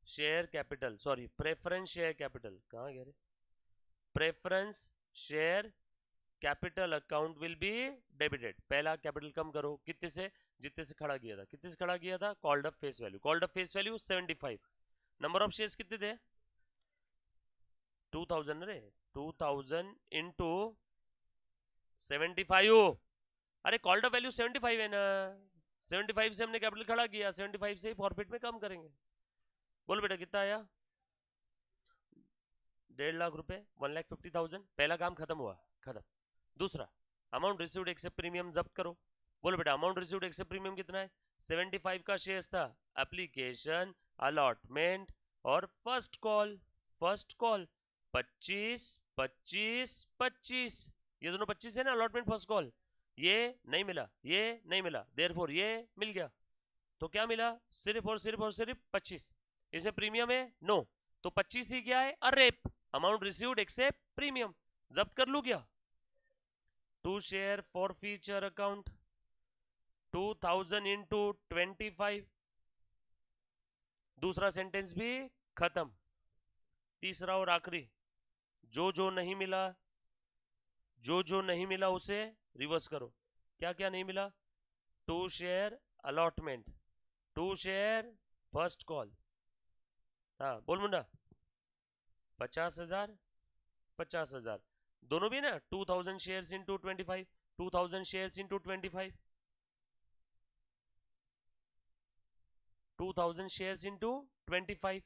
share capital sorry preference share capital, कहाँ गया रे, preference share capital account will be debited. पहला कैपिटल कम करो कितने से, जितने से खड़ा किया था, कितने से खड़ा किया था, called up face value, called up face value 75, number of shares कितने थे 2000 रे, 2000 इंटू 75, अरे कॉल्ड अप वैल्यू 75 है ना, 75 से हमने कैपिटल खड़ा किया, 75 से ही फॉरफिट में कम करेंगे। बोलो बेटा कितना आया 1.5 लाख रुपए 1,50,000, पहला काम खत्म हुआ, खत्म। दूसरा अमाउंट रिसीव्ड एक्सेप्ट प्रीमियम जब्त करो। बोलो बेटा अमाउंट रिसीव्ड एक्सेप्ट प्रीमियम कितना है 75 का शेयर था, एप्लीकेशन अलॉटमेंट और फर्स्ट कॉल, फर्स्ट कॉल 25 25 25, ये दोनों 25 है ना, अलॉटमेंट फर्स्ट कॉल, ये नहीं मिला ये नहीं मिला, देयरफॉर ये मिल गया, तो क्या मिला सिर्फ और सिर्फ और सिर्फ 25, इसे प्रीमियम है नो, तो 25 ही क्या है अरेप, अमाउंट रिसीव्ड एक्सेप्ट प्रीमियम, जब्त कर लू क्या। To share forfeiture account 2000 into 25, दूसरा सेंटेंस भी खत्म। तीसरा और आखिरी, जो नहीं मिला, जो नहीं मिला उसे रिवर्स करो। क्या क्या नहीं मिला, to share allotment, to share first call, हाँ बोल मुंडा 50,000 50,000, दोनों भी ना 2000 shares into 25, 2000 shares into 25, 2000 shares into 25।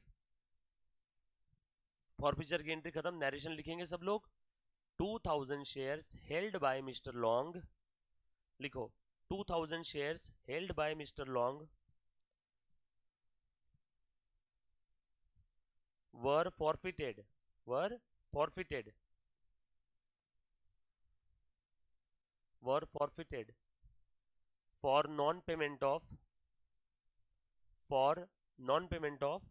Forfeiture की एंट्री खत्म, नरेशन लिखेंगे सब लोग। 2000 shares held by mister Long, लिखो 2000 shares held by mister Long were forfeited, were forfeited, were forfeited for non-payment of, for non-payment of,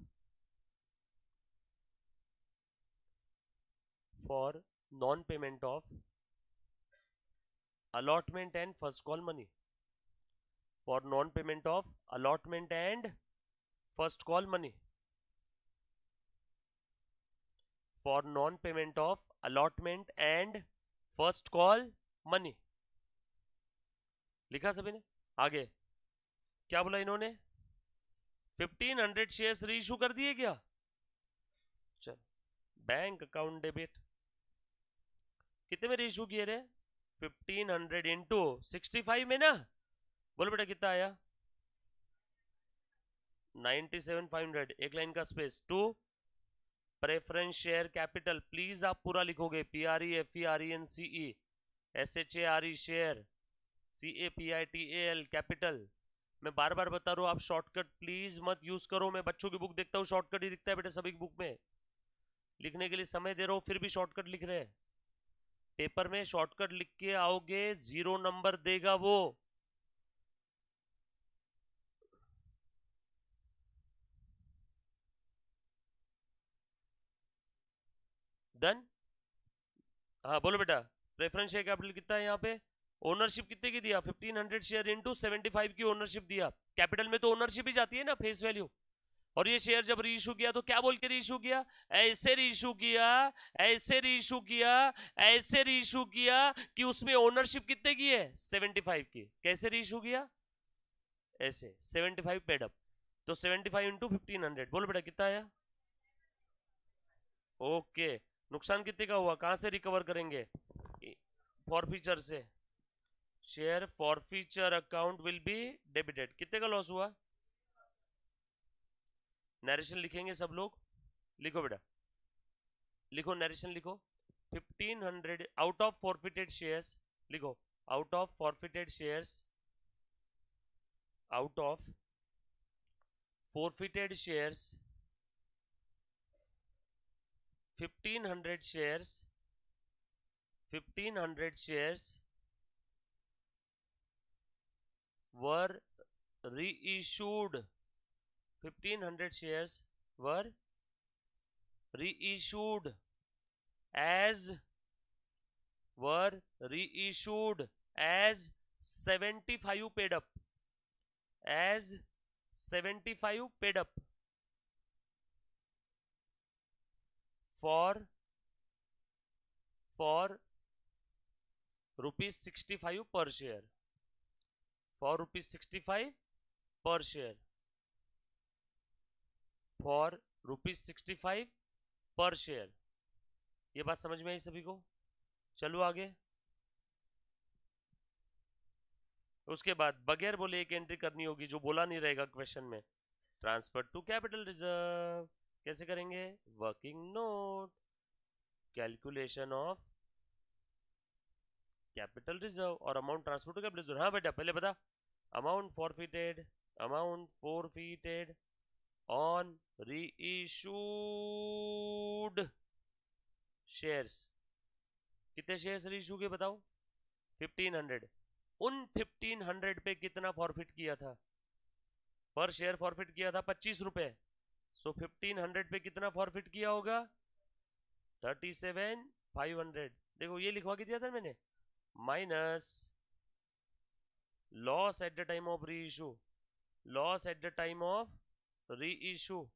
for non-payment of allotment and first call money, for non-payment of allotment and first call money, for non-payment of allotment and first call money, लिखा सभी ने। आगे क्या बोला इन्होंने 1500 shares reissue कर दिए क्या, चल बैंक अकाउंट डेबिट, कितने में रीइश्यू किए रे 1500 इंटू 65 में ना, बोलो बेटा कितना आया 97,500, एक लाइन का space, to preference share capital, please आप पूरा लिखोगे PREFERENCE SHARE share CAPITAL capital. मैं बार बार बता रहा हूँ आप शॉर्टकट प्लीज मत यूज करो, मैं बच्चों की बुक देखता हूँ शॉर्टकट ही दिखता है बेटा सभी की बुक में, लिखने के लिए समय दे रहा हूँ फिर भी शॉर्टकट लिख रहे हैं, पेपर में शॉर्टकट लिख के आओगे 0 नंबर देगा वो। डन, हाँ बोलो बेटा प्रेफरेंस शेयर कैपिटल कितना है यहाँ पे, ओनरशिप कितने की दिया 1500 शेयर इंटू 75 की ओनरशिप दिया, कैपिटल में तो ओनरशिप ही जाती है ना फेस वैल्यू, और ये शेयर जब रीइश्यू किया तो क्या बोल के रीइश्यू किया, ऐसे रीइश्यू किया, ऐसे रीइश्यू किया, ऐसे रीइश्यू किया कि उसमें ओनरशिप कितने की है 75 की, कैसे रीइश्यू किया ऐसे 75 पेड अप, तो 75 इंटू 1500, बोलो बेटा कितना आया, ओके नुकसान कितने का हुआ, कहां से रिकवर करेंगे फॉरफीचर से, share forfeiture account will be debited, कितने का लॉस हुआ, नरेशन लिखेंगे सब लोग, लिखो बेटा लिखो नरेशन लिखो 1500 आउट ऑफ फॉरफिटेड शेयर्स, लिखो out of forfeited shares, out of forfeited shares 1500 shares 1500 shares were reissued 1500 shares were reissued as were reissued as 75 paid up, as 75 paid up for rupees 65 per share, for rupees 65 per share, for rupees 65 per share. ये बात समझ में आई सभी को? चलो आगे। उसके बाद बगैर बोले एक एंट्री करनी होगी, जो बोला नहीं रहेगा क्वेश्चन में। ट्रांसफर टू कैपिटल रिजर्व कैसे करेंगे? Working note, calculation of capital reserve और amount transfer to capital reserve. हाँ बेटा पहले बता। Amount forfeited on reissued shares. कितने शेयर्स रीइशू के बताओ? 1500। उन 1500 पे कितना फॉरफिट किया था? पर शेयर फॉरफिट किया था 25 रुपए। सो 1500 पे कितना फॉरफिट किया होगा? 37,500। देखो ये लिखवा के दिया था मैंने, minus loss at the time of री issue, loss at the time of री इशू।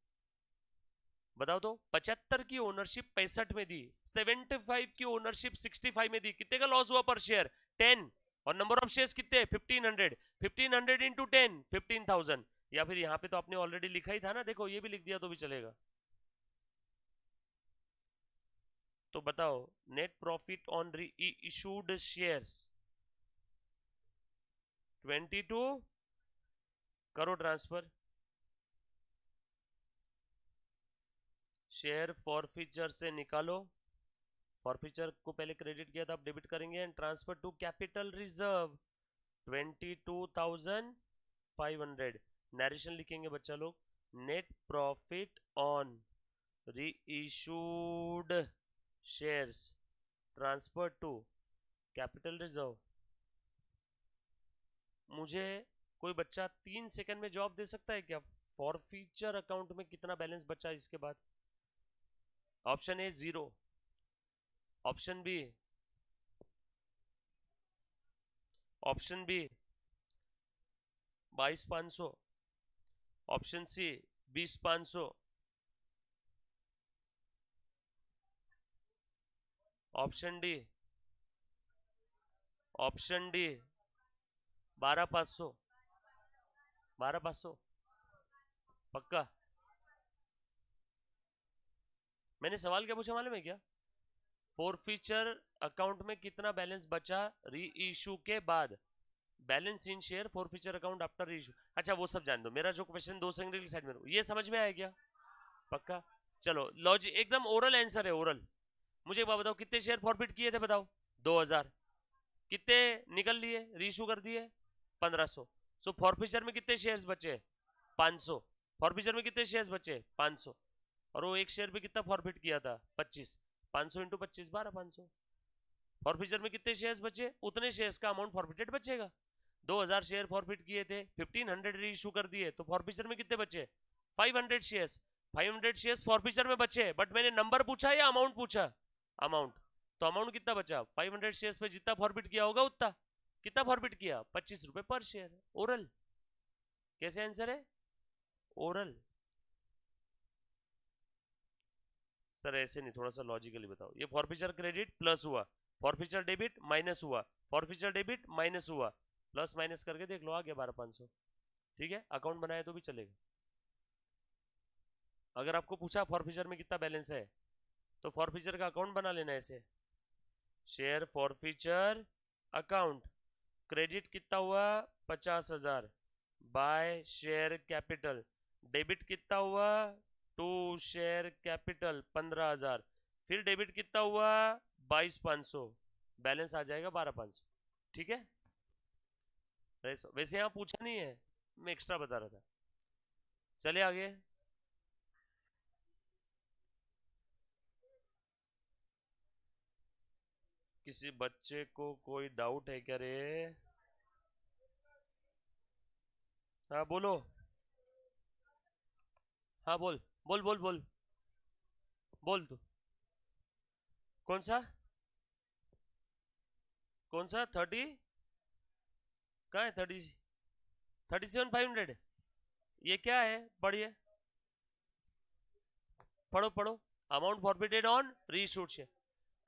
बताओ तो 75 की ओनरशिप 65 में दी, 75 की ओनरशिप 65 में दी, कितने का लॉस हुआ पर शेयर? 10। और नंबर ऑफ शेयर्स कितने? 1500। 1500 इंटू 10 15,000। या फिर यहां पे तो आपने ऑलरेडी लिखा ही था ना, देखो ये भी लिख दिया तो भी चलेगा। तो बताओ नेट प्रॉफिट ऑन री इशूड शेयर्स 22। करो ट्रांसफर। शेयर फॉरफिचर से निकालो, फॉरफिचर को पहले क्रेडिट किया था, अब डेबिट करेंगे। And transfer to capital reserve 22,500। Narration लिखेंगे बच्चा लोग, net profit on reissued shares transfer to capital reserve. मुझे कोई बच्चा 3 सेकंड में जवाब दे सकता है क्या? फॉरफिचर अकाउंट में कितना बैलेंस बचा इसके बाद? Option A 0, option B 22,500, option C 20,500, option D 12,500। 12,500 पक्का? मैंने सवाल क्या पूछा मालूम है क्या? फॉरफिचर अकाउंट में कितना बैलेंस बचा री इशू के बाद? बैलेंस इन शेयर फॉरफिचर अकाउंट आफ्टर री इशू। अच्छा वो सब जान दो, मेरा जो क्वेश्चन 2 सेकंड की साइड में, ये समझ में आया क्या? पक्का? चलो लॉजिक एकदम ओरल आंसर है, ओरल। मुझे एक बात बताओ, कितने शेयर फॉरफिट किए थे बताओ? 2000। कितने निकल लिए, रीइशू कर दिए? 1500। सो फॉरफिचर में कितने शेयर्स बचे? 500। फॉरफिचर में कितने शेयर्स बचे? 500। और वो एक शेयर पे कितना फॉरफिट किया था? 25। 500 इंटू 25 12,500। फॉरफिचर में कितने शेयर्स बचे? उतने शेयर्स का अमाउंट फॉरफिटेड बचेगा। 2000 शेयर फॉरफिट किए थे, 1500 री इशू कर दिए, तो फॉरफिचर में कितने बचे? 500 शेयर्स। 500 शेयर्स फॉरफिचर में बचे, बट मैंने नंबर पूछा या अमाउंट पूछा? अमाउंट। तो अमाउंट कितना बचा? 500 शेयर्स पे जितना फॉरफिट किया होगा उतना। कितना फॉरफिट किया? 25 रुपए पर शेयर। ओरल। कैसे आंसर है? ओरल। सर ऐसे नहीं, थोड़ा सा लॉजिकली बताओ। ये फॉरफिचर क्रेडिट प्लस हुआ, फॉरफिचर डेबिट माइनस हुआ, फॉरफिचर डेबिट माइनस हुआ, प्लस माइनस करके देख लो, आ गया 12,500। ठीक है, अकाउंट बनाए तो भी चलेगा। अगर आपको पूछा फॉरफिचर में कितना बैलेंस है, तो फॉरफिचर का अकाउंट बना लेना ऐसे, शेयर फॉरफिचर अकाउंट, क्रेडिट कितना हुआ? 50,000 बाय शेयर कैपिटल, डेबिट कितना हुआ? टू शेयर कैपिटल 15,000, फिर डेबिट कितना हुआ? 22,500, बैलेंस आ जाएगा 12,500। ठीक है, वैसे यहाँ पूछा नहीं है, मैं एक्स्ट्रा बता रहा था। चलिए आगे। किसी बच्चे को कोई डाउट है क्या रे? हाँ बोलो। हाँ बोल, बोल बोल बोल, बोल तू। कौन सा? कौन सा 30? कहाँ है 30? 37,500? ये क्या है, पढ़िए, पढ़ो पढ़ो। अमाउंट फॉरफिटेड ऑन री इशूड शेयर।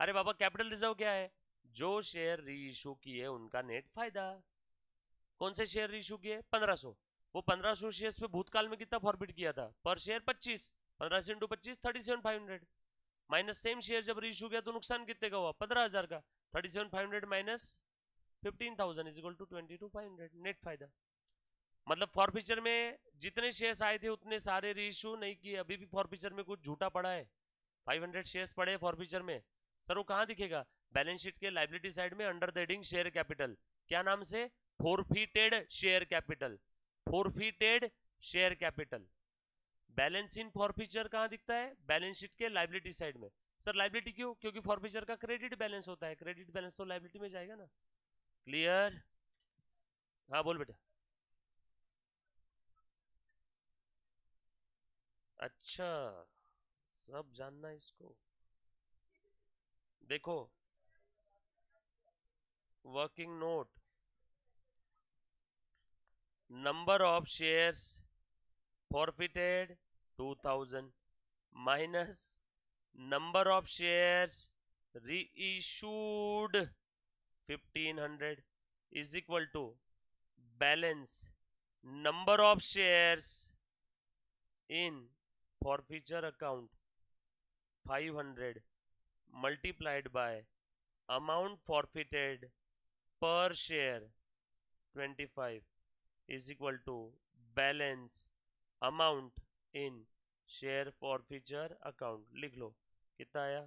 अरे बाबा, कैपिटल रिजर्व क्या है? जो शेयर री इशू किए उनका नेट फायदा। कौन से शेयर री इशू किए? 1500। वो 1500 शेयर पे भूतकाल में कितना फॉरफिट किया था? पर share 25। 15 into 25 37,500 minus same share जब री इशू किया तो नुकसान कितने का हुआ? 15,000 का। 37,500 minus 15,000 is equal to 22,500 net फायदा। मतलब फॉरफिचर में जितने शेयर्स आए थे उतने सारे री इशू नहीं किए। अभी भी फॉरफिचर में कुछ झूठा पड़ा है। 500 शेयर्स पड़े फॉरफिचर में। सर वो कहाँ दिखेगा? बैलेंस शीट के लाइबिलिटी साइड में under the heading share capital. क्या नाम से? Forfeited share capital. Forfeited share capital. Balance इन फॉरफिचर कहाँ दिखता है? बैलेंस शीट के लाइबिलिटी साइड में। सर लाइबिलिटी क्यों? क्योंकि फॉरफिचर का क्रेडिट बैलेंस होता है, क्रेडिट बैलेंस तो लाइबिलिटी में जाएगा ना। क्लियर? हाँ बोल बेटा। अच्छा, सब जानना है इसको। देखो, working note, number of shares forfeited 2000 minus number of shares reissued 1500 is equal to balance number of shares in forfeiture account 500 multiplied by amount forfeited per share 25 is equal to balance amount in share forfeiture account। लिख लो कितना आया।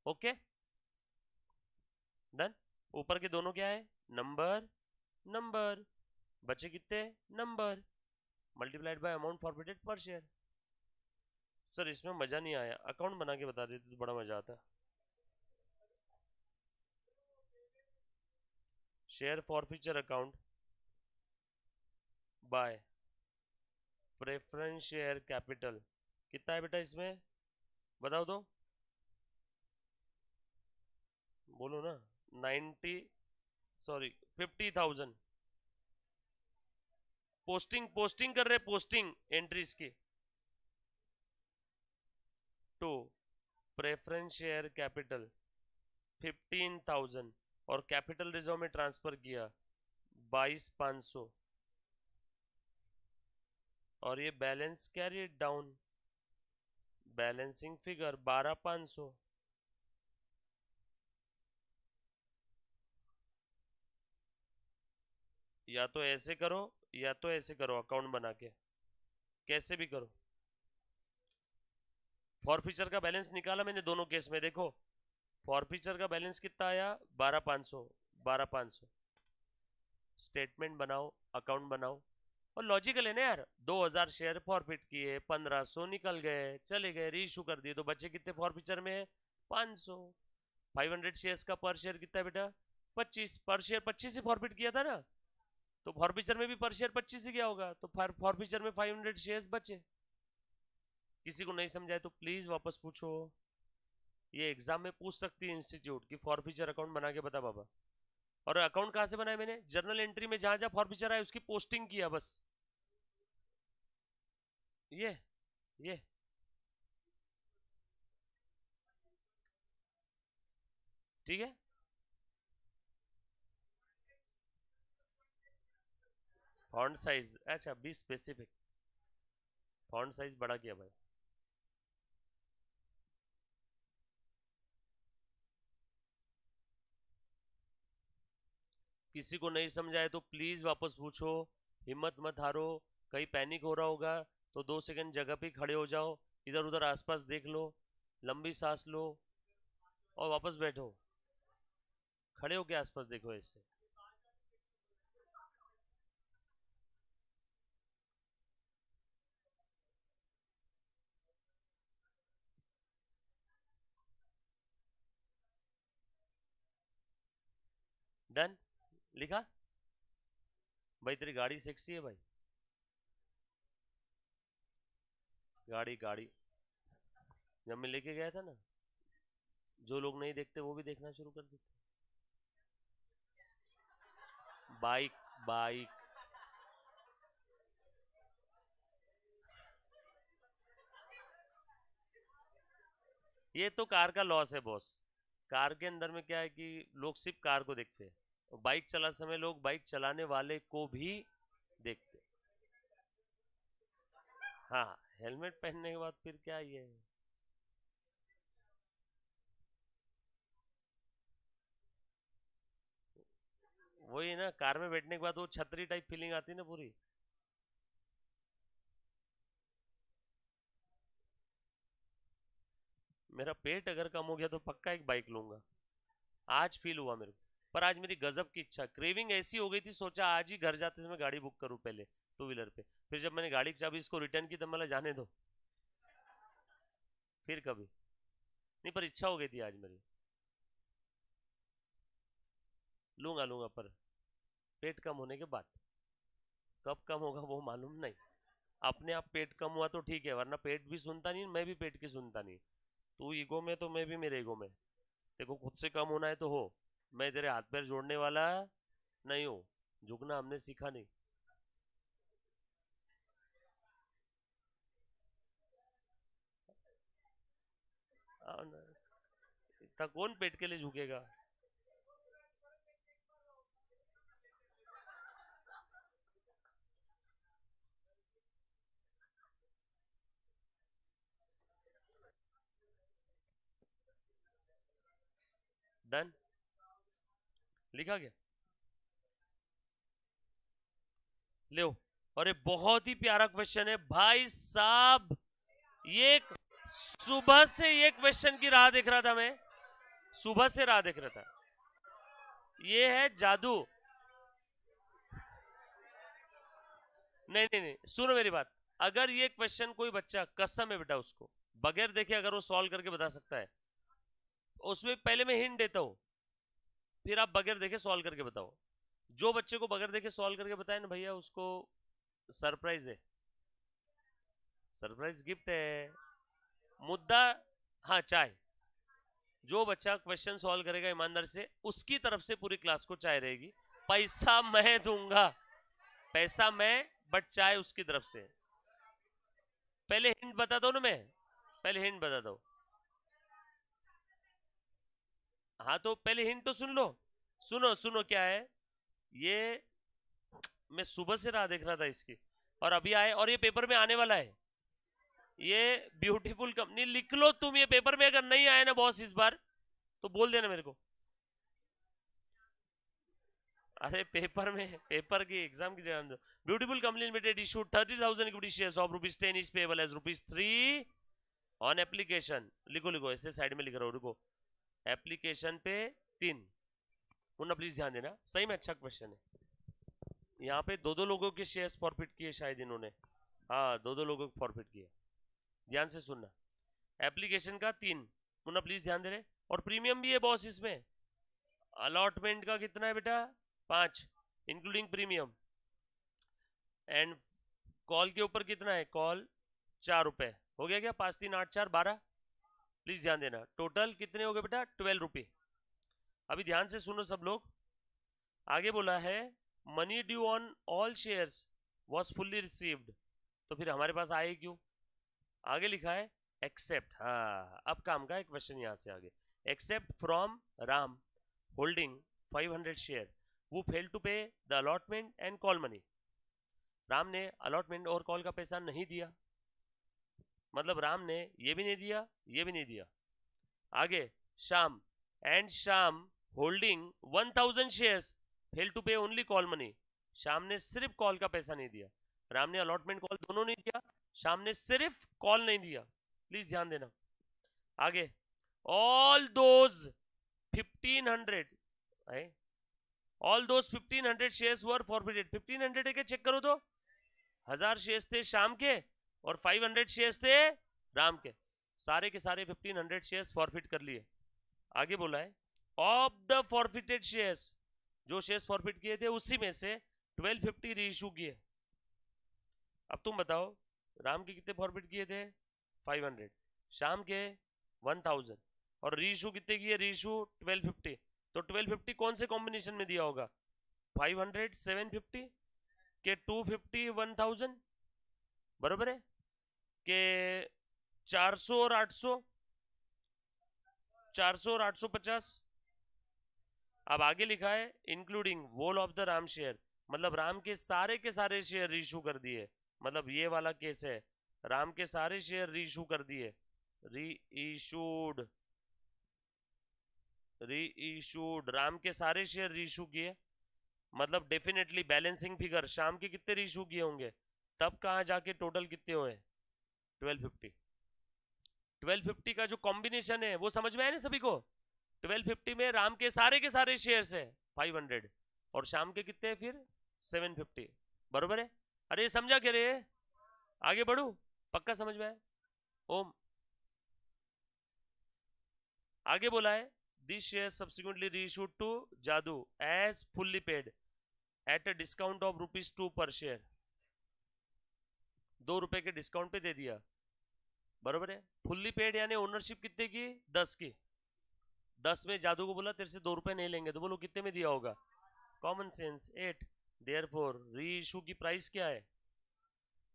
Okay done. ऊपर के दोनों क्या है? Number number. बचे कितने? Number multiplied by amount forfeited पर शेयर। सर इसमें मजा नहीं आया, अकाउंट बना के बता देते तो बड़ा मजा आता। Share forfeiture account by preference share capital कितना है बेटा इसमें? बताओ तो, बोलो ना। 90, सॉरी 50,000। पोस्टिंग पोस्टिंग कर रहे, पोस्टिंग एंट्रीज की टू प्रेफरेंस शेयर कैपिटल 15,000 और कैपिटल रिजर्व में ट्रांसफर किया 22,500 और ये balance carried down, balancing figure 12,500। या तो ऐसे करो या तो ऐसे करो अकाउंट बना के, कैसे भी करो। फॉरफिचर का बैलेंस निकाला मैंने दोनों केस में, देखो फॉरफिचर का बैलेंस कितना आया? 12,500। 12,500 स्टेटमेंट बनाओ, अकाउंट बनाओ। और लॉजिकल है ना यार, 2,000 शेयर फॉरफिट किए, 1,500 निकल गए, चले गए, री इशू कर दिए, तो बचे कितने फॉरफिचर में? 500। 500 शेयर्स का पर शेयर कितना है बेटा? 25। पर शेयर 25 ही फॉरफिट किया था ना, तो फॉरफिचर में भी पर शेयर 25 ही गया होगा, तो फॉरफिचर में 500 शेयर्स बचे। किसी को नहीं समझाए तो प्लीज वापस पूछो। ये एग्जाम में पूछ सकती है इंस्टीट्यूट की फॉरफिचर अकाउंट बना के बता बाबा। और अकाउंट कहां से बनाया मैंने? जर्नल एंट्री में जहां जहां फॉरफिचर आया उसकी पोस्टिंग किया बस। ये ये ठीक है। फॉन्ट साइज, अच्छा बी स्पेसिफिक। फॉन्ट साइज बड़ा किया भाई। किसी को नहीं समझाए तो प्लीज वापस पूछो, हिम्मत मत हारो। कहीं पैनिक हो रहा होगा तो 2 सेकंड जगह पे खड़े हो जाओ, इधर उधर आसपास देख लो, लंबी सांस लो और वापस बैठो। खड़े होके आसपास देखो ऐसे। डन, लिखा। भाई तेरी गाड़ी सेक्सी है भाई। गाड़ी गाड़ी जब मैं लेके गया था ना, जो लोग नहीं देखते वो भी देखना शुरू कर देते। Bike, bike. ये तो कार का लॉस है बॉस। कार के अंदर में क्या है कि लोग सिर्फ कार को देखते हैं, और बाइक चला समय लोग बाइक चलाने वाले को भी देखते हैं। हाँ, हेलमेट पहनने के बाद फिर क्या ये है? वही ना, कार में बैठने के बाद वो छतरी टाइप फीलिंग आती है ना पूरी। मेरा पेट अगर कम हो गया तो पक्का एक बाइक लूंगा। आज फील हुआ मेरे को। पर आज मेरी गजब की इच्छा, क्रेविंग ऐसी हो गई थी, सोचा आज ही घर जाते समय गाड़ी बुक करूं पहले, टू व्हीलर पे। फिर जब मैंने गाड़ी की चाबी इसको रिटर्न की, तब मतलब जाने दो, फिर कभी नहीं। पर इच्छा हो गई थी आज मेरी। लूंगा लूंगा, पर पेट कम होने के बाद। कब कम होगा वो मालूम नहीं। अपने आप पेट कम हुआ तो ठीक है, वरना पेट भी सुनता नहीं, मैं भी पेट की सुनता नहीं। तू ईगो में तो मैं भी मेरे ईगो में। देखो खुद से कम होना है तो हो। मैं तेरे हाथ पैर जोड़ने वाला नहीं हूँ। झुकना हमने सीखा नहीं। इतना कौन पेट के लिए झुकेगा? डन, लिखा गया। लो, और ये बहुत ही प्यारा क्वेश्चन है भाई साहब। ये सुबह से ये क्वेश्चन की राह देख रहा था मैं। सुबह से राह देख रहा था। ये है जादू। नहीं नहीं नहीं, सुनो मेरी बात। अगर ये क्वेश्चन कोई बच्चा, कसम है बेटा, उसको बगैर देखे अगर वो सॉल्व करके बता सकता है, उसमें पहले मैं हिंट देता हूं, फिर आप बगैर देखे सॉल्व करके बताओ। जो बच्चे को बगैर देखे सॉल्व करके बताए ना भैया, उसको सरप्राइज है। सरप्राइज गिफ्ट है। मुद्दा, हाँ, चाय। जो बच्चा क्वेश्चन सॉल्व करेगा ईमानदार से, उसकी तरफ से पूरी क्लास को चाय रहेगी। पैसा मैं दूंगा, पैसा मैं, बट चाय उसकी तरफ से। पहले हिंट बता दो ना मैं, पहले हिंट बता दो। हाँ तो पहले हिंट तो सुन लो। सुनो सुनो क्या है ये। मैं सुबह से राह देख रहा था इसकी, और अभी आए, और ये पेपर में आने वाला है। ये ब्यूटीफुल कंपनी, लिख लो तुम। ये पेपर में अगर नहीं आया ना बॉस इस बार, तो बोल देना मेरे को। अरे पेपर में, पेपर की एग्जाम की ध्यान दो। Beautiful Company Limited issued 30,000 equity shares of ₹10 is payable as ₹3 on application. लिखो लिखो, ऐसे साइड में लिख रहा हूँ, रुको। एप्लीकेशन पे 3। मुन्ना प्लीज ध्यान देना, सही में अच्छा क्वेश्चन है। यहाँ पे दो दो लोगों के शेयर्स फॉरफिट किए शायद इन्होंने। हाँ, दो दो लोगों को फॉरफिट किए। ध्यान से सुनना। एप्लीकेशन का 3। मुन्ना प्लीज ध्यान दे रहे। और प्रीमियम भी है बॉस इसमें। अलॉटमेंट का कितना है बेटा? 5, इंक्लूडिंग प्रीमियम। एंड कॉल के ऊपर कितना है? कॉल ₹4। हो गया क्या? 5, 3, 8, 4, 12। प्लीज ध्यान देना, टोटल कितने हो गए बेटा? ₹12। अभी ध्यान से सुनो सब लोग। आगे बोला है money due on all shares was fully received. तो फिर हमारे पास आए क्यों? आगे लिखा है एक्सेप्ट। हाँ, अब काम का एक क्वेश्चन यहां से आगे। Except from Ram holding 500 share वो fail to pay the allotment and call money. Ram ने अलॉटमेंट और कॉल का पैसा नहीं दिया, मतलब राम ने ये भी नहीं दिया, ये भी नहीं दिया। आगे Shyam, and Shyam holding 1000 shares fail to pay only call money. Shyam ने सिर्फ कॉल का पैसा नहीं दिया। राम ने अलॉटमेंट कॉल दोनों नहीं दिया, श्याम ने सिर्फ कॉल नहीं दिया। प्लीज ध्यान देना। आगे ऑल दोज 1500 आए all those 1500 shares were forfeited 1500 है क्या चेक करो तो 1000 शेयर्स थे शाम के और 500 शेयर्स थे राम के सारे 1500 शेयर्स फॉरफिट कर लिए आगे बोला है ऑफ द फॉरफिटेड शेयर्स जो शेयर्स फॉरफिट किए थे उसी में से 1250 रीइश्यू किए अब तुम बताओ राम के कितने फॉरफिट किए थे 500 शाम के 1000 और रीइश्यू कितने किए रीइश्यू 1250 तो 1250 कौन से कॉम्बिनेशन में दिया होगा 500 750 के 250 1000 बराबर है के 400 और 800 400 और 850 अब आगे लिखा है including whole of the Ram share मतलब राम के सारे शेयर रीइश्यू कर दिए मतलब ये वाला केस है राम के सारे शेयर रीइश्यू कर दिए रीइश्यूड राम के सारे शेयर रीइश्यू किए मतलब डेफिनेटली बैलेंसिंग फिगर शाम के कितने रीइश्यू किए होंगे तब कहां जाके टोटल कितने हुए 1250 1250 का जो कॉम्बिनेशन है वो समझ में आया ना सभी को 1250 में राम के सारे शेयर्स है 500 और शाम के कितने हैं फिर 750 बरोबर है अरे समझा क्या रे आगे बढ़ू पक्का समझ में आया ओम आगे बोला है this share subsequently reissued to Jadu as fully paid at a discount of ₹2 per share ₹2 के डिस्काउंट पे दे दिया बरोबर है फुल्ली पेड यानी ओनरशिप कितने की 10 की 10 में जादू को बोला तेरे से ₹2 नहीं लेंगे तो बोलो कितने में दिया होगा कॉमन सेंस 8 देयरफॉर री इशू की प्राइस क्या है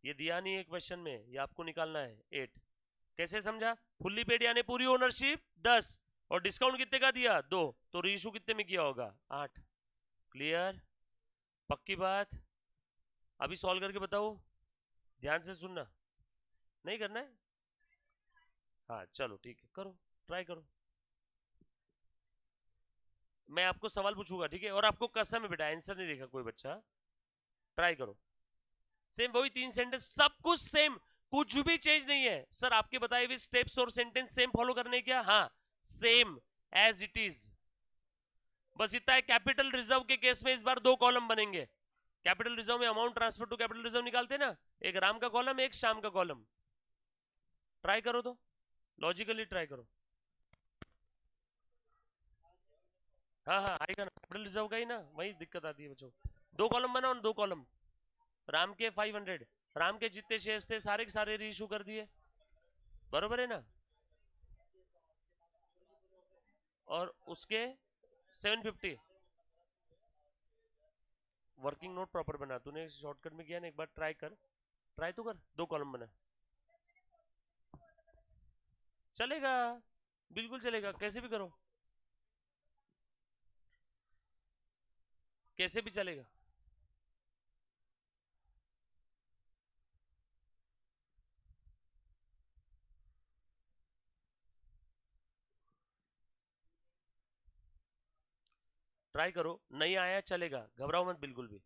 ये दिया नहीं है क्वेश्चन में ये आपको निकालना है 8 कैसे समझा फुल्ली पेड यानी पूरी ओनरशिप 10 और डिस्काउंट कितने का दिया 2 तो री इशू कितने में किया होगा 8 क्लियर पक्की बात अभी सॉल्व करके बताओ ध्यान से सुनना नहीं करना है हाँ चलो ठीक है करो ट्राई करो मैं आपको सवाल पूछूंगा ठीक है और आपको कसम है बेटा आंसर नहीं देगा कोई बच्चा ट्राई करो सेम वही 3 सेंटेंस सब कुछ सेम कुछ भी चेंज नहीं है सर आपके बताए हुए स्टेप्स और सेंटेंस सेम फॉलो करने क्या हाँ सेम एज इट इज बस इतना है कैपिटल रिजर्व के केस में इस बार 2 कॉलम बनेंगे कैपिटल रिजर्व में amount transfer to capital reserve निकालते ना एक राम का कॉलम एक शाम का कॉलम ट्राई करो तो लॉजिकली ट्राई करो हाँ हाँ आएगा ना कैपिटल रिजर्व का ही ना वही दिक्कत आती है बच्चों 2 कॉलम बनाओ ना 2 कॉलम राम के 500 राम के जितने शेयर्स थे सारे के सारे रीइश्यू कर दिए बरोबर है ना और उसके 750 वर्किंग नोट प्रॉपर बना तूने शॉर्टकट में किया ना एक बार ट्राई तो कर 2 कॉलम बना चलेगा बिल्कुल चलेगा कैसे भी करो कैसे भी चलेगा ट्राई करो नहीं आया चलेगा घबराओ मत बिल्कुल भी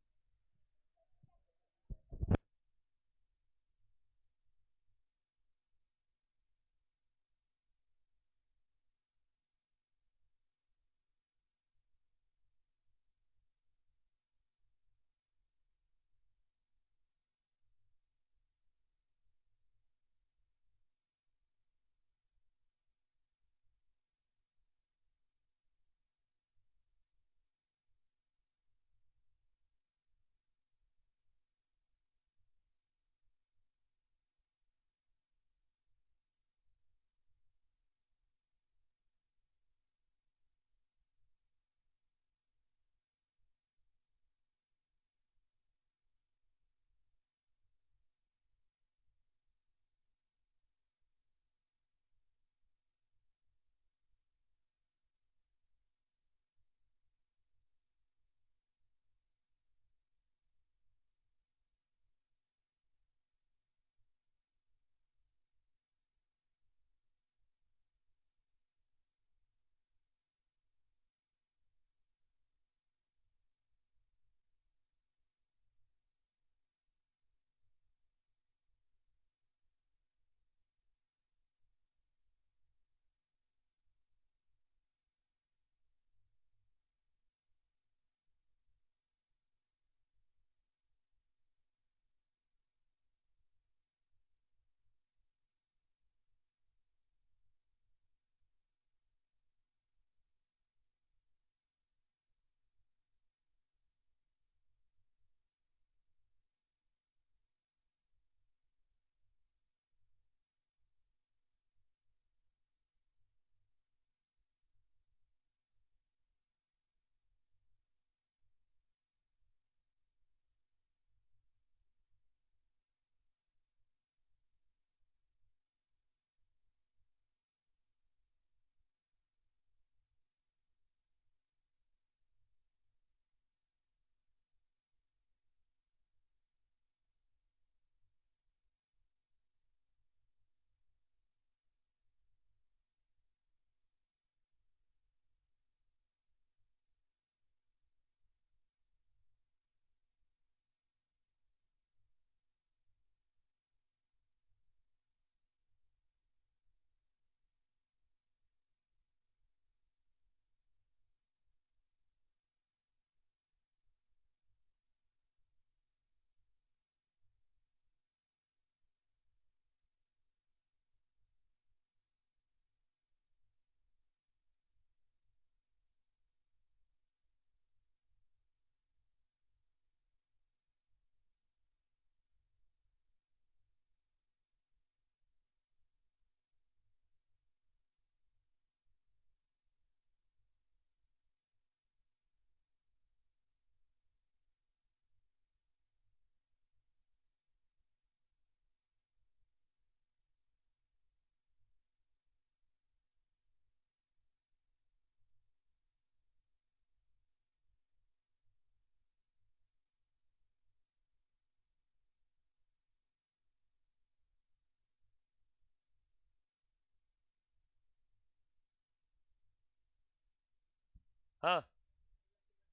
हाँ,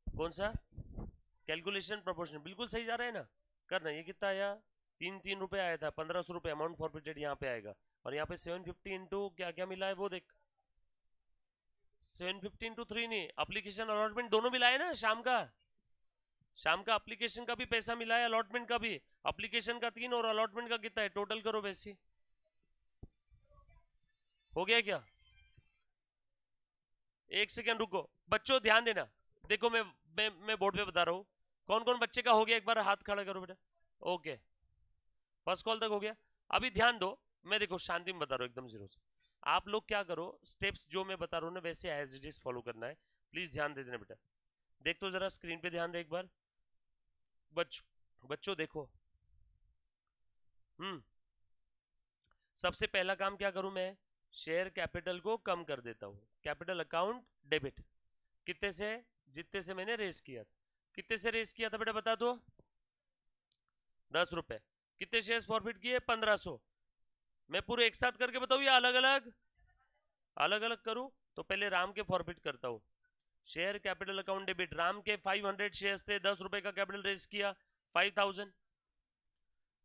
कौन सा कैलकुलेशन प्रोपोर्शनल, बिल्कुल सही जा रहा है ना। करना, ये कितना आया, 3 रुपए आया था, 1500 रुपए अमाउंट फॉरफिटेड यहाँ पे आएगा, और यहाँ पे 750 इंटू क्या क्या मिला है वो देख, 750 इंटू 3 नहीं, अप्लीकेशन अलॉटमेंट दोनों मिला है ना। शाम का अप्लीकेशन का भी पैसा मिला है, अलॉटमेंट का भी। अप्लीकेशन का 3 और अलॉटमेंट का कितना है, टोटल करो वैसे। हो गया क्या? एक सेकंड रुको बच्चों, ध्यान देना। देखो मैं बोर्ड पे बता रहा हूँ, कौन कौन बच्चे का हो गया एक बार हाथ खड़ा करो बेटा। ओके, फर्स्ट कॉल तक हो गया। अभी ध्यान दो, मैं देखो शांति में बता रहा हूँ एकदम जीरो से। आप लोग क्या करो, स्टेप्स जो मैं बता रहा हूँ ना वैसे एज इट इज फॉलो करना है, प्लीज ध्यान दे देना बेटा। देख तो जरा स्क्रीन पे ध्यान दे एक बार बच्चों देखो। सबसे पहला काम क्या करूं मैं, शेयर कैपिटल को कम कर देता हूं। कैपिटल अकाउंट डेबिट, कितने से, जितने से मैंने रेस किया। कितने से रेस किया था बेटा बता दो, 10 रुपए। कितने शेयर्स प्रॉफिट किए, 1500। मैं पूरे एक साथ करके बताऊं या अलग अलग, अलग अलग करूं? तो पहले राम के फॉरफिट करता हूं। Share capital account debit, Ram के 500 शेयर्स थे, 10 रुपए का कैपिटल रेस किया, 5000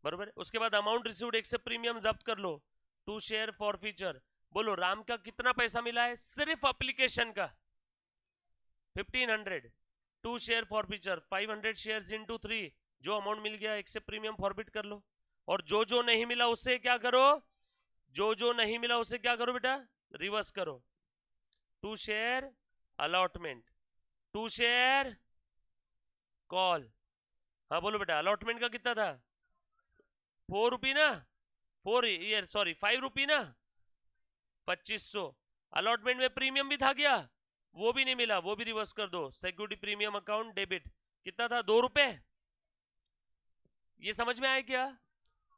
बरोबर। उसके बाद अमाउंट रिसीव्ड एक्सेप्ट प्रीमियम जब्त कर लो, 2 शेयर फॉर फीचर। बोलो राम का कितना पैसा मिला है सिर्फ एप्लीकेशन का, 1500। 2 share for feature, 500 shares into 3, जो अमाउंट मिल गया एक्सेप्ट प्रीमियम फॉरबिट कर लो। और जो नहीं मिला उससे क्या करो, जो नहीं मिला उससे क्या करो बेटा, रिवर्स करो। 2 शेयर अलॉटमेंट, 2 शेयर कॉल। हाँ बोलो बेटा, अलॉटमेंट का कितना था, 4 रुपी ना, 4 ईयर सॉरी 5 रुपी ना, 2500। अलॉटमेंट में प्रीमियम भी था क्या, वो भी नहीं मिला, वो भी रिवर्स कर दो। सिक्योरिटी प्रीमियम अकाउंट डेबिट, कितना था, 2 रुपए। ये समझ में आया क्या,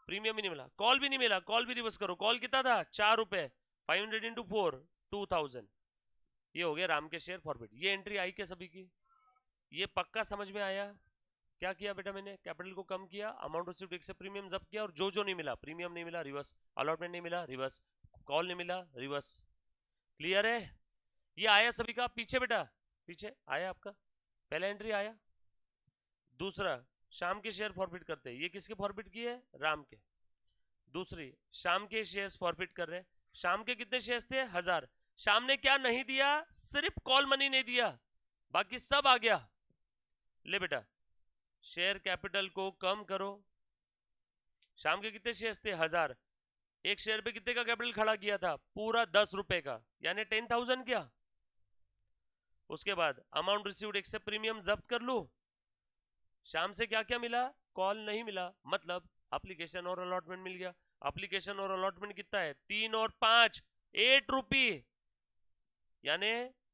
प्रीमियम भी नहीं मिला, कॉल भी नहीं मिला, कॉल भी रिवर्स करो। कॉल कितना था, 4 रुपए, 500 इंटू 4, 2000। ये हो गया राम के शेयर फॉरवर्ड। ये एंट्री आई क्या सभी की, ये पक्का समझ में आया। क्या किया बेटा मैंने, कैपिटल को कम किया, अमाउंट रिसीव्ड एक्सेप्ट प्रीमियम जब्त किया, और जो नहीं मिला, प्रीमियम नहीं मिला रिवर्स, अलॉटमेंट नहीं मिला रिवर्स, कॉल नहीं मिला रिवर्स। क्लियर है, ये आया सभी का। पीछे बेटा, पीछे आया आपका, पहला एंट्री आया। दूसरा, शाम के शेयर फॉरफिट करते हैं, ये किसके फॉरफिट किए, राम के। दूसरी, शाम के शेयर्स फॉरफिट कर रहे हैं। शाम के कितने शेयर्स थे, 1000। शाम ने क्या नहीं दिया, सिर्फ कॉल मनी नहीं दिया, बाकी सब आ गया। ले बेटा, शेयर कैपिटल को कम करो। शाम के कितने शेयर्स थे, 1000। एक शेयर पे कितने का कैपिटल खड़ा किया था, पूरा 10 रुपए का, यानी 10,000 क्या। उसके बाद अमाउंट रिसीव्ड एक्सेप्ट प्रीमियम जब्त कर लू। शाम से क्या क्या मिला, कॉल नहीं मिला, मतलब एप्लीकेशन और अलॉटमेंट मिल गया। एप्लीकेशन और अलॉटमेंट कितना है, 3 और 5, 8 रुपी, यानी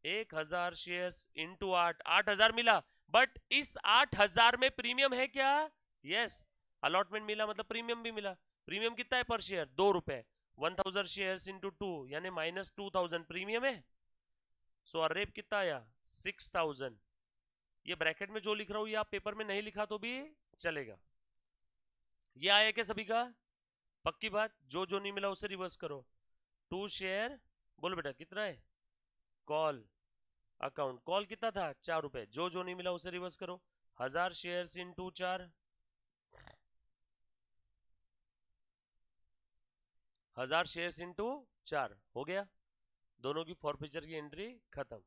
1000 शेयर्स इंटू 8, 8000 मिला। बट इस 8000 में प्रीमियम है क्या, यस। अलॉटमेंट मिला मतलब प्रीमियम भी मिला। प्रीमियम कितना है पर शेयर, 2 रुपए। 1000 शेयर्स इंटू 2 यानी -2000 प्रीमियम है। सो अरेप कितना आया, 6000। ये ब्रैकेट में जो लिख रहा हूं ये आप पेपर में नहीं लिखा तो भी चलेगा। ये आया क्या सभी का, पक्की बात। जो नहीं मिला उसे रिवर्स करो। 2 शेयर, बोलो बेटा कितना है, कॉल अकाउंट, कॉल कितना था, 4 रुपए। जो नहीं मिला उसे रिवर्स करो। 1000 शेयर्स इंटू 4, 1000 शेयर्स इंटू 4 हो गया। दोनों की फॉरफीचर की एंट्री खत्म।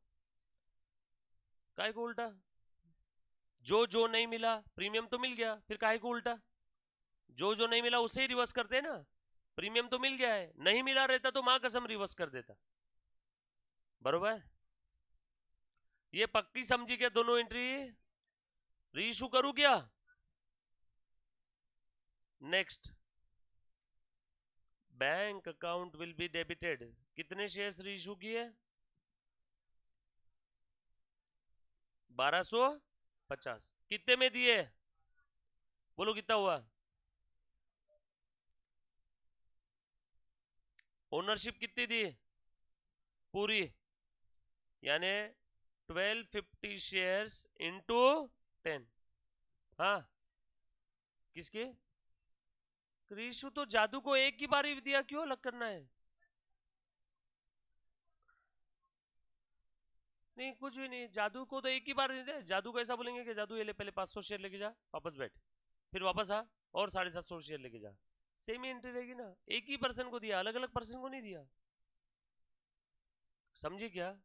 काहे को उल्टा, जो नहीं मिला, प्रीमियम तो मिल गया, फिर काहे को उल्टा। जो नहीं मिला उसे ही रिवर्स करते ना, प्रीमियम तो मिल गया है, नहीं मिला रहता तो मां कसम रिवर्स कर देता, बरोबर। ये पक्की समझी क्या, दोनों एंट्री रीइशू करूं क्या। Next, bank account will be debited. कितने शेयर्स रीइशू किए, 1250। कितने में दिए, बोलो कितना हुआ। ओनरशिप कितनी दी, पूरी, यानी 1250 शेयर्स इंटू 10। हाँ, किसके, क्रिशु तो जादू को एक ही बार ही दिया, क्यों अलग करना है। नहीं कुछ भी नहीं, जादू को तो एक ही बार दे, जादू को ऐसा बोलेंगे कि जादू ये ले पहले 500 शेयर लेके जा, वापस बैठ, फिर वापस आ और 750 शेयर लेके जा, सेम ही एंट्री रहेगी ना। एक ही पर्सन को दिया, अलग अलग पर्सन को नहीं दिया, समझी क्या?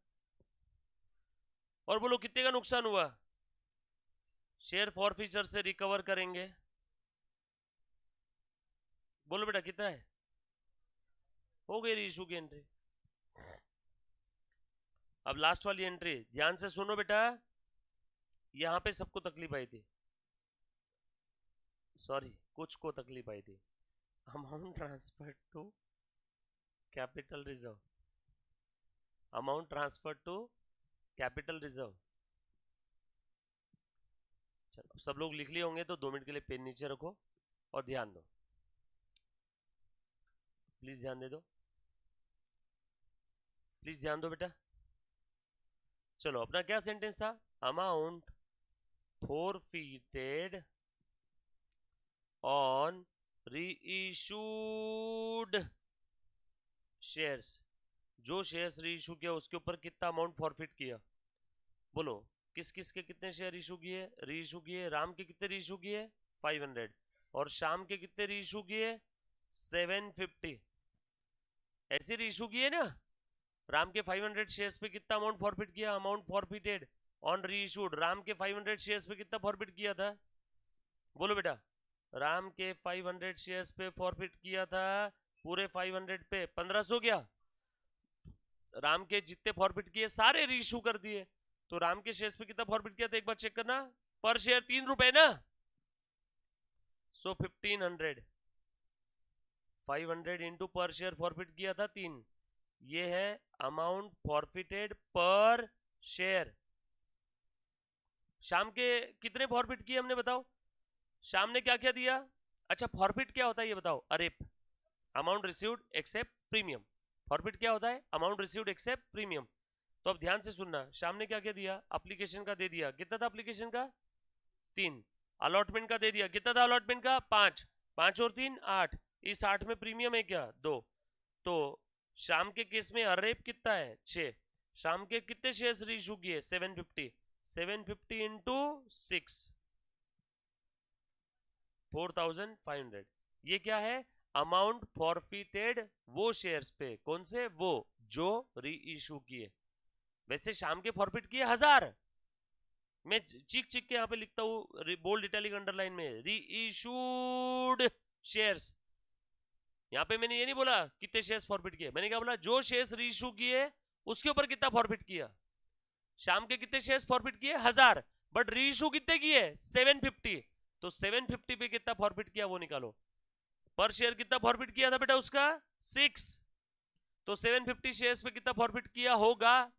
और बोलो कितने का नुकसान हुआ? शेयर फॉरफीचर से रिकवर करेंगे, बोलो बेटा कितना है? हो गई रीइशू की एंट्री। अब लास्ट वाली एंट्री ध्यान से सुनो बेटा, यहां पे सबको तकलीफ आई थी, सॉरी कुछ को तकलीफ आई थी। Amount transfer to capital reserve, amount transfer to capital reserve. चलो सब लोग लिख लिए होंगे तो 2 मिनट के लिए पेन नीचे रखो और ध्यान दो, प्लीज ध्यान दे दो, प्लीज ध्यान दो बेटा। चलो अपना क्या सेंटेंस था? Amount forfeited on reissued shares, जो शेयर्स रीइशू किया उसके ऊपर कितना अमाउंट फॉरफिट किया? बोलो किस किस के कितने शेयर इशू किए, रीइशू किए? राम के कितने रीइशू किए? 500। और शाम के कितने रीइशू किए? 750। ऐसे रीइशू किए ना। राम के 500 शेयर्स पे कितना अमाउंट फॉरफिट किया? Amount forfeited on reissued, Ram के 500 शेयर्स पे कितना फॉरफिट किया था? बोलो बेटा, राम के 500 शेयर्स पे फॉरफिट किया था, पूरे 500 पे 1500 क्या? राम के जितने फॉरफिट किए सारे रीइशू कर दिए, तो राम के शेयर्स पे कितना फॉरफिट किया था एक बार चेक करना, पर शेयर 3 रुपए ना, सो 1500, 500 इंटू पर शेयर फॉरफिट किया था 3, ये है अमाउंट फॉरफिटेड पर शेयर। शाम के कितने फॉरफिट किए हमने बताओ? शाम ने क्या क्या दिया? अच्छा फॉरफिट क्या होता है ये बताओ? अरे amount received except premium, forfeit क्या होता है? Amount received except premium. तो अब ध्यान से सुनना, शाम ने क्या क्या दिया? एप्लीकेशन का दे दिया, कितना था एप्लीकेशन का? 3। अलॉटमेंट का दे दिया, कितना था अलॉटमेंट का? 5। 5 और 3 8, इस 8 में प्रीमियम है क्या? 2। तो शाम के केस में अरेप कितना है? 6। शाम के कितने शेयर्स रीइशू किए? 750, 750 इंटू 6, 4500। ये क्या है? अमाउंट फॉरफिटेड वो शेयर्स पे, कौन से? वो जो रीइशू किए। वैसे शाम के फॉरफिट किए 1000, मैं चीख चीख के यहां पे लिखता हूं बोल्ड इटैलिक अंडरलाइन में, रीइशूड शेयर्स। यहां पे मैंने ये नहीं बोला कितने शेयर्स फॉरफिट किए, मैंने क्या बोला? जो शेयर्स रीइशू किए उसके ऊपर कितना फॉरफिट किया। शाम के कितने शेयर्स फॉरफिट किए? 1000, बट रीइशू कितने किए? 750, तो 750 पे कितना फॉरफिट किया वो निकालो। पर शेयर कितना फॉरफिट किया था बेटा उसका? 6, तो 750 शेयर्स पे कितना फॉरफिट किया होगा?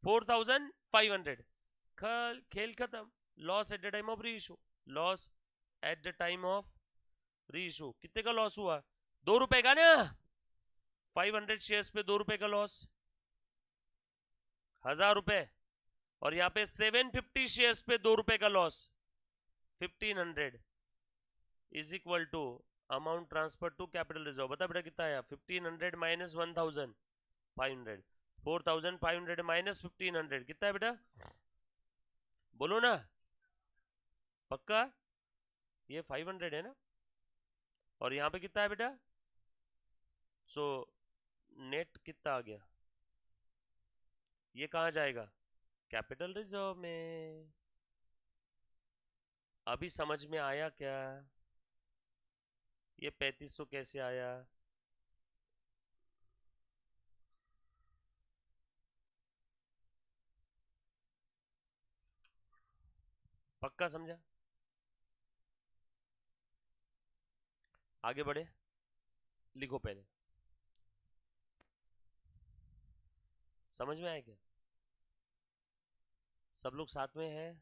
4500। खेल खत्म। Loss at the time of reissue, loss at the time of reissue. कितने का लॉस हुआ? 2 रुपए का ना। 500 शेयर्स पे 2 रुपए का लॉस, 1000 रुपए। और यहां पे 750 शेयर्स पे 2 रुपए का loss, 1500 is equal to amount transfer to capital reserve. बता बेटा कितना आया? 1500 माइनस 1500, 4500 माइनस 1500, कितना है बेटा? बोलो ना, पक्का? ये 500 है ना, और यहां पे कितना है बेटा? सो नेट कितना आ गया? ये कहां जाएगा? कैपिटल रिजर्व में। अभी समझ में आया क्या? ये 3500 कैसे आया? पक्का समझा? आगे बढ़े, लिखो पहले। समझ में आया क्या? सब लोग साथ में है?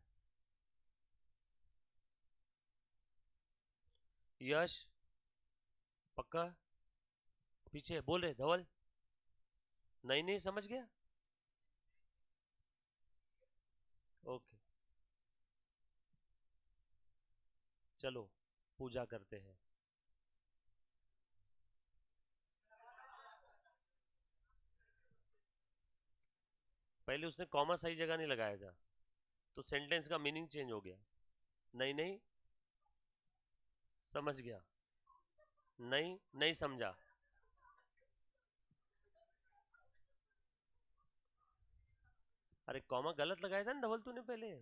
यश पक्का? पीछे बोल रहे धवल? नहीं नहीं समझ गया? ओके चलो पूजा करते हैं। पहले उसने कॉमा सही जगह नहीं लगाया था तो सेंटेंस का मीनिंग चेंज हो गया। नहीं नहीं समझ गया, नहीं नहीं समझा। अरे कॉमा गलत लगाया था ना धवल तूने पहले।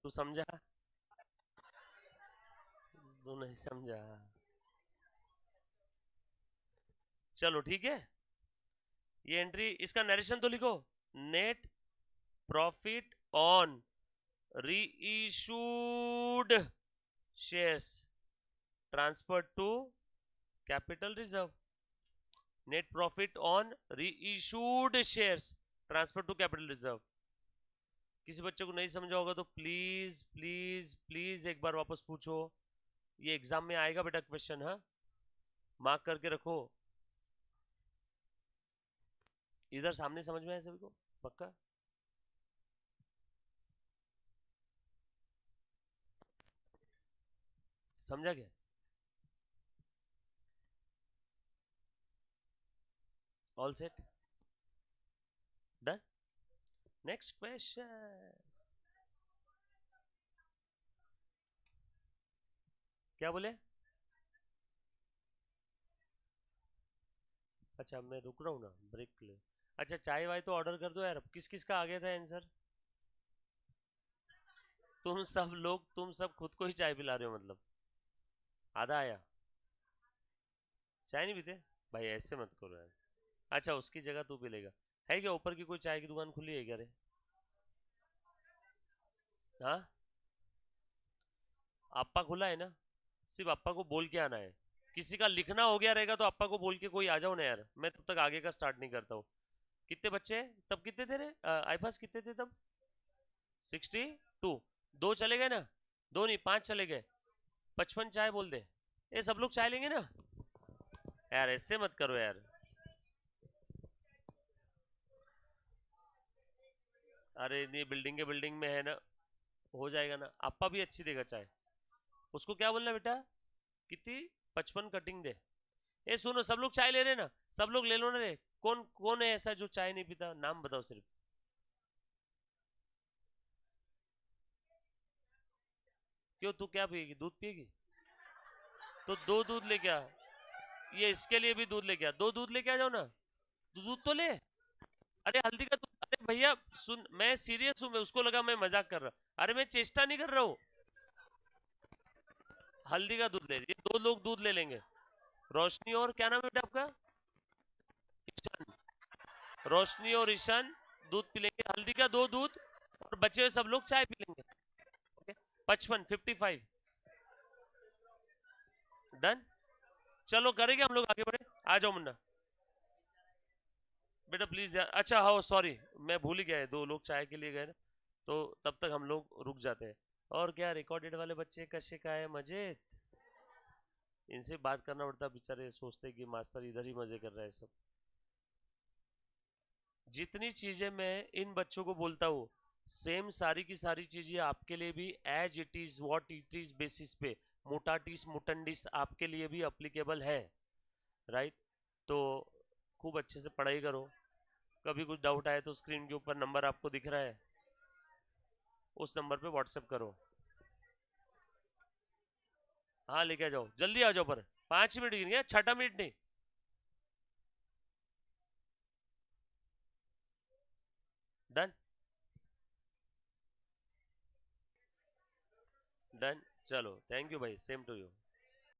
तू समझा, तू नहीं समझा। चलो ठीक है, ये एंट्री, इसका नरेशन तो लिखो। Net profit on reissued shares transfer to capital reserve. Net profit on reissued shares transfer to capital reserve. किसी बच्चे को नहीं समझा होगा तो प्लीज प्लीज प्लीज एक बार वापस पूछो, ये एग्जाम में आएगा बेटा क्वेश्चन। हाँ, मार्क करके रखो। इधर सामने समझ में आया सभी को पक्का? समझा क्या? All set, done. Next question. क्या बोले? अच्छा मैं रुक रहा हूँ ना ब्रेक के लिए। अच्छा चाय वाय तो ऑर्डर कर दो यार। किस किस का आ गया था आंसर? तुम सब खुद को ही चाय पिला रहे हो मतलब। आधा आया। चाय नहीं पीते भाई, ऐसे मत करो यार। अच्छा उसकी जगह तू पी लेगा। है क्या ऊपर की कोई चाय की दुकान खुली है क्या रे? हाँ, अप्पा खुला है ना? सिर्फ अप्पा को बोल के आना है। किसी का लिखना हो गया रहेगा तो अप्पा को बोल के कोई आ जाओ ना यार, मैं तब तक आगे का स्टार्ट नहीं करता हूँ। कितने बच्चे हैं तब? कितने थे रे आईपास, कितने थे तब? 62। दो चले गए ना? दो नहीं, 5 चले गए। 55 चाय बोल दे। ये सब लोग चाय लेंगे ना? यार ऐसे मत करो यार। अरे नहीं, बिल्डिंग के बिल्डिंग में है ना, हो जाएगा ना। अप्पा भी अच्छी देगा चाय। उसको क्या बोलना बेटा? कितनी? 55 कटिंग दे। ए सुनो, सब लोग चाय ले रहे ना? सब लोग ले लो ना रे। कौन कौन है ऐसा जो चाय नहीं पीता? नाम बताओ सिर्फ। क्यों, तू क्या पिएगी? दूध पिएगी? तो दो दूध लेके आ। ये इसके लिए भी दूध लेके आ, दो दूध लेके आ जाओ ना। दूध तो ले। अरे हल्दी का दूध, अरे भैया सुन, मैं सीरियस हूँ। मैं उसको लगा मैं मजाक कर रहा। अरे मैं चेष्टा नहीं कर रहा हूँ। हल्दी का दूध ले, ये दो लोग दूध ले लेंगे। रोशनी और क्या नाम है बेटा आपका? ईशान। रोशनी और ईशान दूध पी लेंगे, हल्दी का दो दूध। और बचे हुए सब लोग चाय पी लेंगे। Okay, 55 done. चलो करेंगे हम लोग, आगे बढ़े। आ जाओ मुन्ना बेटा प्लीज यार। अच्छा हाँ सॉरी, मैं भूल ही गया है, दो लोग चाय के लिए गए ना, तो तब तक हम लोग रुक जाते हैं। और क्या रिकॉर्डेड वाले बच्चे कशे का है मजे? इनसे बात करना पड़ता, बेचारे सोचते हैं कि मास्टर इधर ही मजे कर रहा है सब। जितनी चीजें मैं इन बच्चों को बोलता हूँ, सेम सारी की सारी चीजें आपके लिए भी as it is what it is basis पे, मोटाटिस मुटंडिस आपके लिए भी अप्लीकेबल है। राइट? तो खूब अच्छे से पढ़ाई करो। कभी कुछ डाउट आए तो स्क्रीन के ऊपर नंबर आपको दिख रहा है, उस नंबर पे व्हाट्सएप करो। हाँ लेके आ जाओ, जल्दी आ जाओ पर। 5 मिनट गिन गया, छठा मिनट नहीं। डन। डन। चलो थैंक यू भाई, सेम टू यू।